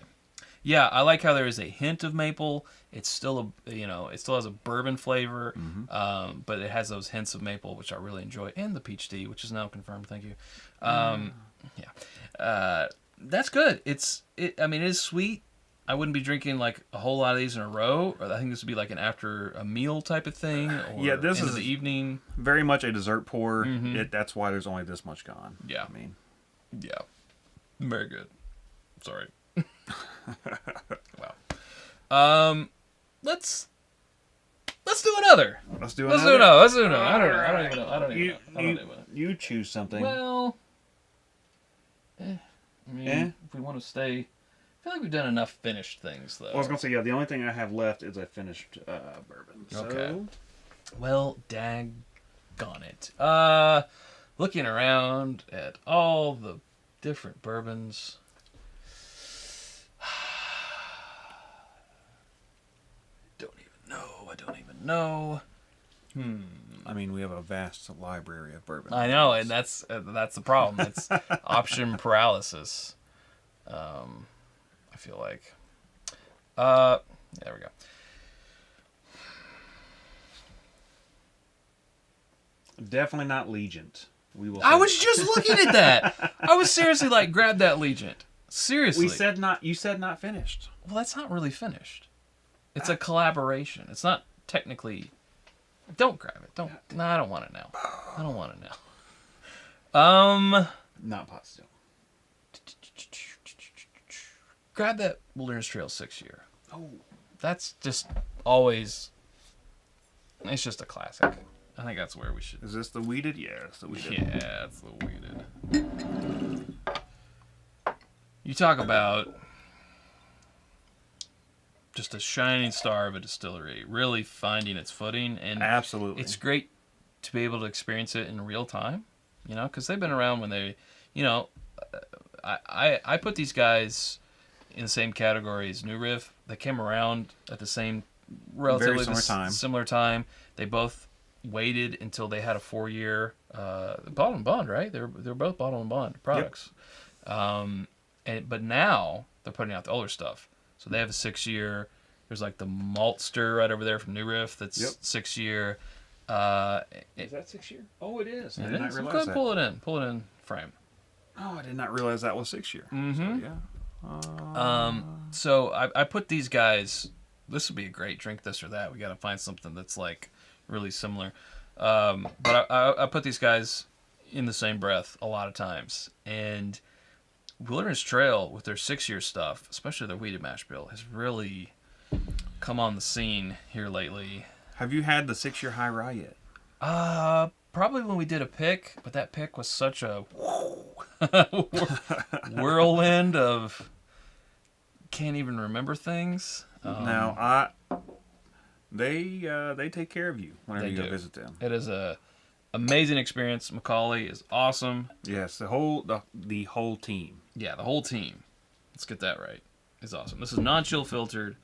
yeah, I like how there is a hint of maple. It's still it still has a bourbon flavor, but it has those hints of maple, which I really enjoy, and the peach tea, which is now confirmed. Thank you. That's good. I mean, it is sweet. I wouldn't be drinking like a whole lot of these in a row. Or I think this would be like an after a meal type of thing. Or
This
end
is
of the evening.
Very much a dessert pour. That's why there's only this much gone.
Yeah.
I mean,
yeah, very good. Sorry. Wow. Let's do another.
Let's do
another. I don't even know.
You choose something.
Well, I mean, if we want to stay. I feel like we've done enough finished things, though.
Well, I was going to say, the only thing I have left is a finished bourbon. So.
Okay. Well, daggone it. Looking around at all the different bourbons. I don't even know.
I mean, we have a vast library of bourbon.
I know, and that's the problem. It's option paralysis. I feel like. There we go.
Definitely not Legent. We will.
I was just looking at that. I was seriously like, grab that Legent. Seriously.
We said not. You said not finished.
Well, that's not really finished. It's a collaboration. It's not technically. Don't grab it. Don't. No, I don't want it now. I don't want it now.
Not pot still.
Grab that Wilderness Trail 6-year.
Oh.
That's just always. It's just a classic. I think that's where we should.
Is this the weeded? Yeah, it's the weeded.
Yeah, it's the weeded. You talk about just a shining star of a distillery, really finding its footing, and
Absolutely.
it's great to be able to experience it in real time. Because they've been around when they, I put these guys in the same category as New Riff. They came around at the same relatively similar time. They both waited until they had a 4-year bottle and bond, right? They're both bottle and bond products. Yep. But now they're putting out the older stuff. So they have a 6-year. There's like the Maltster right over there from New Riff that's 6-year.
Is that 6-year? Oh, it is. I did not realize
Go ahead,
that.
Pull it in frame.
Oh, I did not realize that was 6-year.
Mm-hmm.
So, yeah.
So I put these guys. This would be a great drink, this or that. We got to find something that's like really similar. But I put these guys in the same breath a lot of times. And Wilderness Trail, with their 6-year stuff, especially their wheated mash bill, has really come on the scene here lately.
Have you had the 6-year high rye yet?
Probably when we did a pick, but that pick was such a whirlwind of can't even remember things.
Now, they take care of you whenever you go visit them.
It is a amazing experience. Macaulay is awesome.
Yes, the whole team.
Yeah, the whole team. Let's get that right. Is awesome. This is non-chill filtered.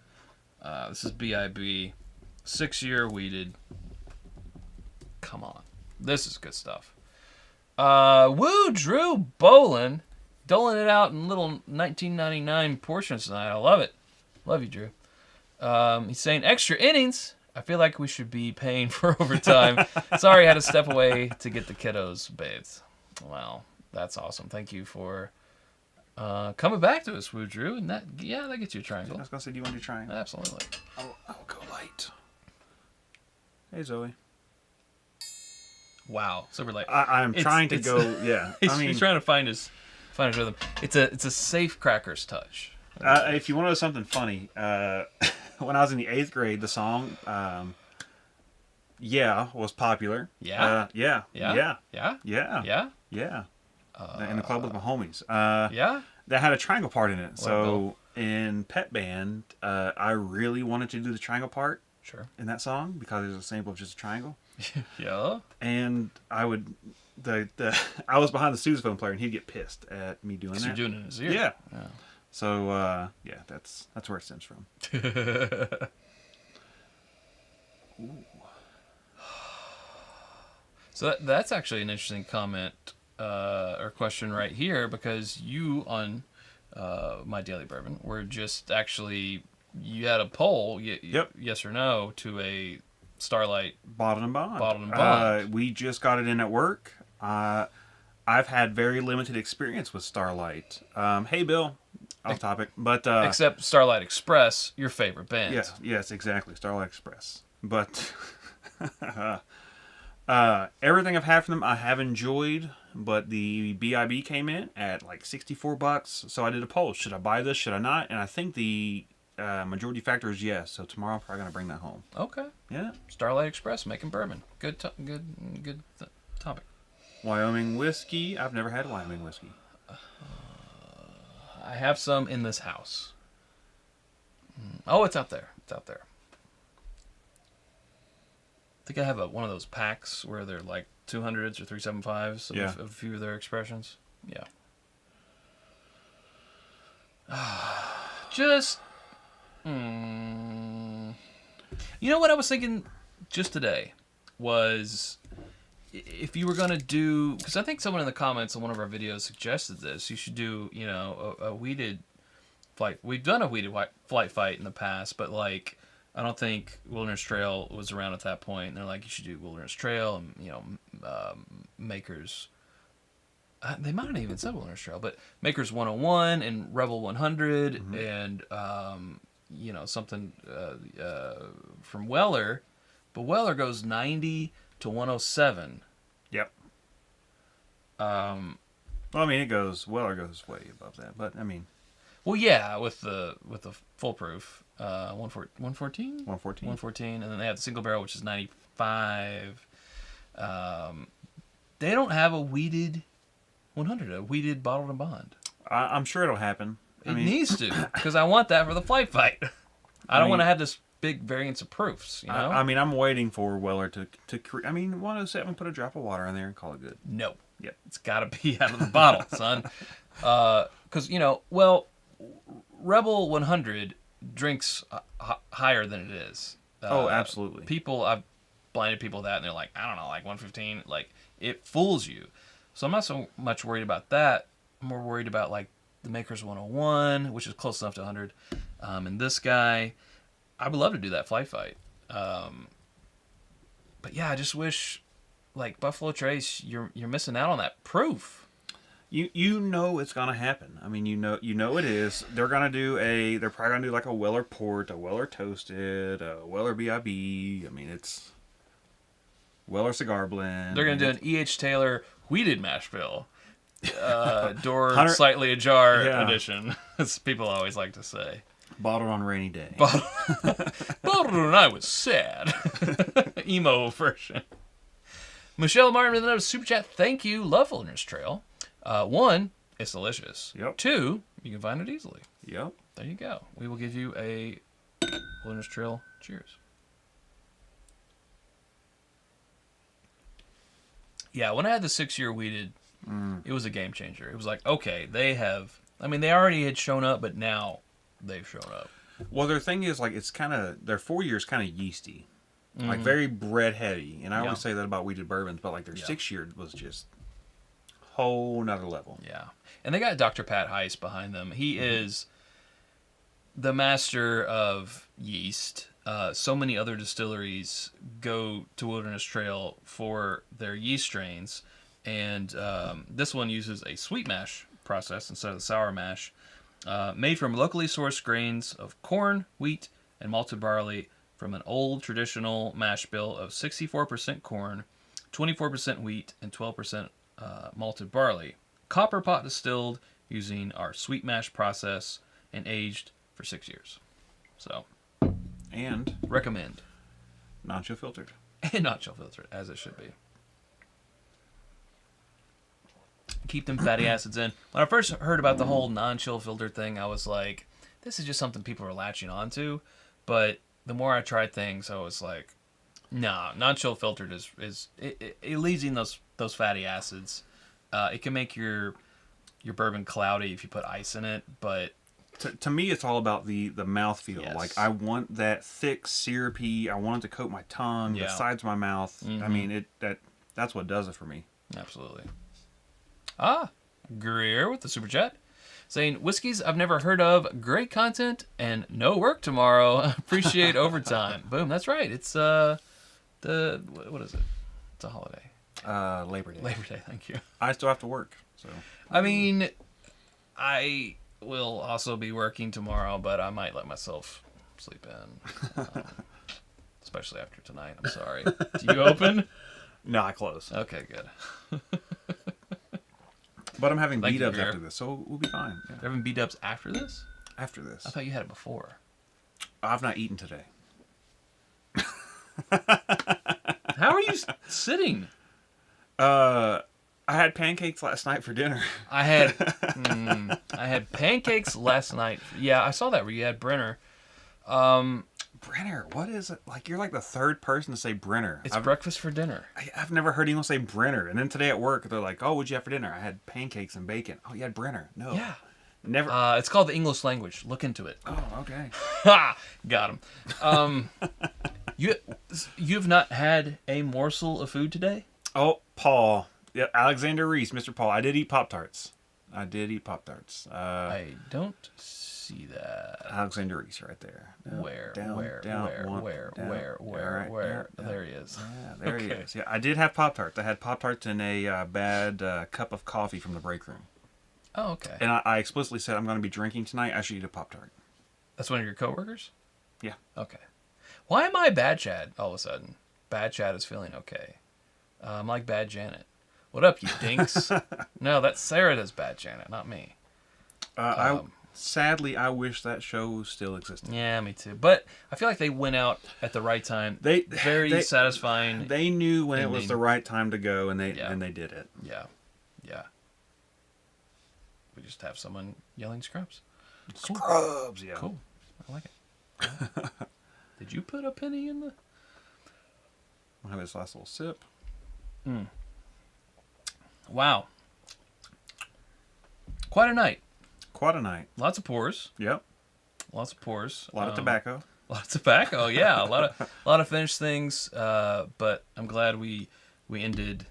This is BIB, 6-year wheated. Come on, this is good stuff. Woo, Drew Bolin, doling it out in little 1999 portions tonight. I love it. Love you, Drew. He's saying extra innings. I feel like we should be paying for overtime. Sorry, I had to step away to get the kiddos bathed. Wow, that's awesome. Thank you for coming back to us, Woo Drew. And that gets you a triangle.
I was gonna say, do you want to do triangle?
Absolutely.
I'll go light. Hey Zoe.
Wow, super light.
I'm trying to go. Yeah,
he's trying to find his rhythm. It's a safe crackers touch.
If you want to know something funny, when I was in the 8th grade, the song "Yeah" was popular.
Yeah.
Yeah.
In the club with
my homies.
Yeah.
that had a triangle part in it.
What,
So in Pet Band, I really wanted to do the triangle part
Sure.
in that song because there's a sample of just a triangle.
Yeah.
And I would I was behind the sousaphone player, and he'd get pissed at me doing that.
You're doing it in his ear.
Yeah.
Yeah.
So yeah, that's where it stems from.
So that's actually an interesting comment or question right here, because you on My Daily Bourbon were just actually, you had a poll,
Yep.
yes or no, to a Starlight
Bottled and Bond.
Bottled and Bond.
We just got it in at work. I've had very limited experience with Starlight. Hey, Bill. Off topic, but
except Starlight Express, your favorite band.
yes, exactly, Starlight Express. But everything I've had from them, I have enjoyed. But the BIB came in at like $64, so I did a poll: should I buy this? Should I not? And I think the majority factor is yes. So tomorrow I'm probably gonna bring that home.
Okay.
Yeah.
Starlight Express making bourbon. Good topic.
Wyoming whiskey. I've never had Wyoming whiskey.
I have some in this house. Oh, it's out there. It's out there. I think I have one of those packs where they're like 200s or 375s of,
Yeah.
of a few of their expressions. Yeah. Just, you know what I was thinking just today was, if you were going to do, because I think someone in the comments on one of our videos suggested this, you should do, you know, a wheated flight. We've done a wheated flight fight in the past, but like, I don't think Wilderness Trail was around at that point. And they're like, you should do Wilderness Trail and, you know, Makers. They might have even said Wilderness Trail, but Makers 101 and Rebel 100 and, you know, something from Weller. But Weller goes 90 to 107.
Yep. Well, I mean, Weller goes way above that, but I mean.
Well, yeah, with the foolproof, 114?
114.
114, and then they have the single barrel, which is 95. They don't have a wheated 100, a wheated bottled and bond.
I'm sure it'll happen.
It needs to, because I want that for the flight fight. I don't want to have this big variance of proofs, you know?
I mean, I'm waiting for Weller to create. I mean, 107, put a drop of water in there and call it good.
No.
Yep.
It's got to be out of the bottle, son. Because, you know, well, Rebel 100 drinks higher than it is.
Oh, absolutely.
I've blinded people with that, and they're like, I don't know, like 115. Like, it fools you. So I'm not so much worried about that. I'm more worried about, like, the Maker's 101, which is close enough to 100. And this guy, I would love to do that flight fight. But yeah, I just wish, like, Buffalo Trace, you're missing out on that proof.
You know it's gonna happen. I mean, you know it is. They're probably gonna do like a Weller Port, a Weller Toasted, a Weller BIB. I mean, it's Weller Cigar Blend.
They're gonna do an E.H. Taylor wheated mash bill, door slightly ajar edition, as people always like to say.
Bottled on rainy day.
Bottled when I was sad. Emo version. Michelle Martin with another super chat. Thank you. Love Wilderness Trail. 1, it's delicious.
Yep.
2, you can find it easily.
Yep.
There you go. We will give you a Wilderness Trail cheers. Yeah, when I had the 6-year weeded, it was a game changer. It was like, okay, they already had shown up, but now they've shown up.
Well, their thing is, like, their 4 years kind of yeasty. Like, very bread heavy. And I always say that about weeded bourbons, but, like, their 6-year was just whole nother level.
Yeah. And they got Dr. Pat Heiss behind them. He is the master of yeast. So many other distilleries go to Wilderness Trail for their yeast strains. And this one uses a sweet mash process instead of the sour mash. Made from locally sourced grains of corn, wheat, and malted barley from an old traditional mash bill of 64% corn, 24% wheat, and 12% malted barley. Copper pot distilled using our sweet mash process and aged for 6 years. So,
and
recommend.
Non-chill filtered.
And not chill filtered, as it should be. keep them fatty acids in. When I first heard about the whole non-chill filter thing, I was like, this is just something people are latching onto. But the more I tried things, I was like, nah, non-chill filtered it leaves in those fatty acids. It can make your bourbon cloudy if you put ice in it, but
to me, it's all about the mouthfeel.
Yes.
Like, I want that thick, syrupy. I want it to coat my tongue, the sides of my mouth. I mean, that's what does it for me.
Absolutely. Greer with the super chat saying, whiskeys I've never heard of, great content, and no work tomorrow. Appreciate overtime. Boom, that's right. It's what is it? It's a holiday.
Labor Day.
Labor Day, thank you.
I still have to work, so.
I mean, I will also be working tomorrow, but I might let myself sleep in. Especially after tonight. I'm sorry. Do you open?
No, I close.
Okay, good.
But I'm having
Thank you,
B-dubs
Greer.
after this, so we'll be fine. Yeah.
You're having B-dubs after this?
After this.
I thought you had it before.
I've not eaten today.
How are you sitting?
I had pancakes last night for dinner.
I had pancakes last night. Yeah, I saw that where you had Brenner.
Brenner, what is it? Like, you're like the third person to say Brenner.
It's breakfast for dinner.
I've never heard anyone say Brenner. And then today at work, they're like, oh, what'd you have for dinner? I had pancakes and bacon. Oh, you had Brenner. No.
Yeah.
Never.
It's called the English language. Look into it.
Oh, okay.
Ha! Got him. You've not had a morsel of food today?
Oh, Paul. Yeah, Alexander Reese, Mr. Paul. I did eat Pop-Tarts.
I don't see that.
Alexander Reese right there.
Where?
Down,
Where?
down, one,
Where?
down.
Where?
All right, down.
There he is.
Yeah, there he
Okay.
is. Yeah, I did have Pop-Tarts. I had Pop-Tarts in a bad cup of coffee from the break room.
Oh, okay.
And I explicitly said I'm going to be drinking tonight. I should eat a Pop-Tart.
That's one of your coworkers?
Yeah.
Okay. Why am I Bad Chad all of a sudden? Bad Chad is feeling okay. I'm like Bad Janet. What up, you dinks? No, that's Sarah does Bad Janet, not me.
Sadly, I wish that show still existed.
Yeah, me too. But I feel like they went out at the right time. Very satisfying.
They knew when it was
ending.
the right time to go, and they did it.
Yeah. Yeah. We just have someone yelling scrubs. Cool.
Scrubs, yeah.
Cool. I like it. Did you put a penny in the...
I'll have this last little sip.
Wow. Quite a night.
Quite a night.
Lots of pours.
Yep.
Lots of pours.
A lot of tobacco.
A lot of tobacco. Yeah, a lot of finished things. But I'm glad we ended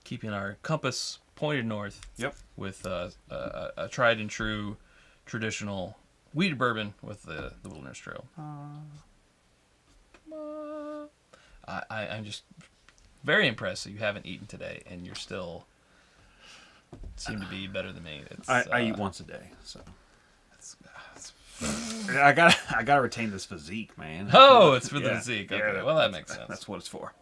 keeping our compass pointed north.
Yep.
With a tried and true traditional wheated bourbon with the Wilderness Trail. I'm just very impressed that you haven't eaten today and you're still seem to be better than me.
I eat once a day, so I gotta retain this physique, man.
Oh, it's for the physique. Okay, well that makes sense.
That's what it's for.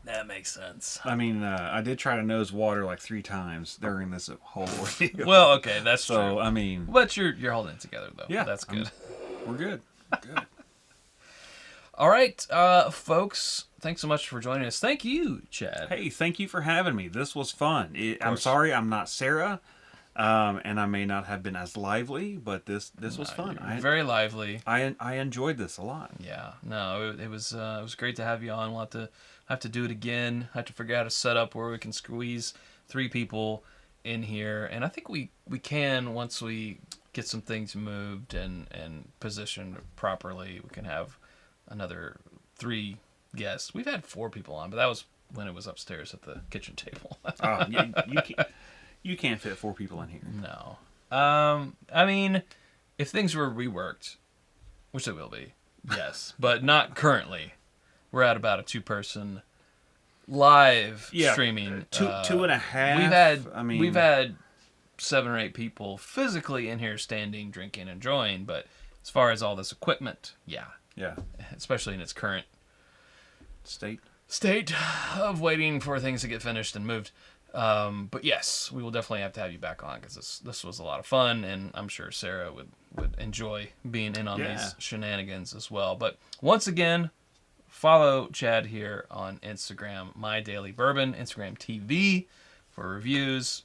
That makes sense.
I mean, I did try to nose water like 3 times during this whole ordeal.
Well, okay, that's true.
So I mean,
But you're holding it together though.
yeah,
That's good.
We're good. Good.
All right, folks. Thanks so much for joining us. Thank you, Chad.
Hey, thank you for having me. This was fun. I'm
course.
sorry I'm not Sarah, and I may not have been as lively, but this was fun.
You're very lively.
I enjoyed this a lot.
Yeah. No, it was great to have you on. We'll have to do it again. Have to figure out a setup where we can squeeze 3 people in here, and I think we can once we get some things moved and positioned properly. We can have another 3 guests. We've had 4 people on, but that was when it was upstairs at the kitchen table.
You can't fit 4 people in here.
No. I mean, if things were reworked, which they will be, yes, but not currently. We're at about a 2-person live streaming.
2.5.
We've had 7 or 8 people physically in here standing, drinking, enjoying, but as far as all this equipment, yeah, especially in its current state of waiting for things to get finished and moved. But yes, we will definitely have to have you back on because this was a lot of fun, and I'm sure Sarah would enjoy being in on these shenanigans as well. But once again, follow Chad here on Instagram, My Daily Bourbon, Instagram TV for reviews.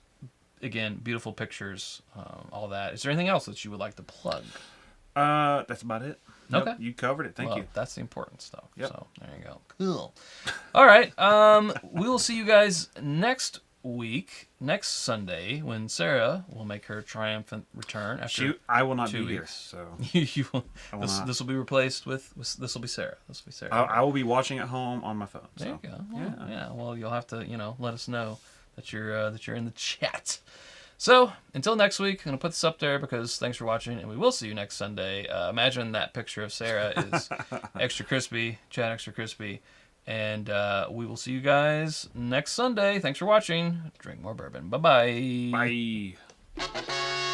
Again, beautiful pictures, all that. Is there anything else that you would like to plug?
That's about it. Nope,
Okay.
you covered it. Thank you.
That's the important stuff.
Yep.
So there you go. Cool. All right. We will see you guys next week, next Sunday, when Sarah will make her triumphant return after
Shoot, I will not
2
be here.
weeks.
So
you will,
I will not.
this will be replaced with this will be Sarah. This will be Sarah.
I will be watching at home on my phone.
There
So.
you go. Well, yeah. Well, you'll have to let us know that you're in the chat. So until next week, I'm gonna put this up there because thanks for watching, and we will see you next Sunday. Imagine that picture of Sarah is extra crispy, Chad extra crispy, and we will see you guys next Sunday. Thanks for watching. Drink more bourbon. Bye-bye.
Bye.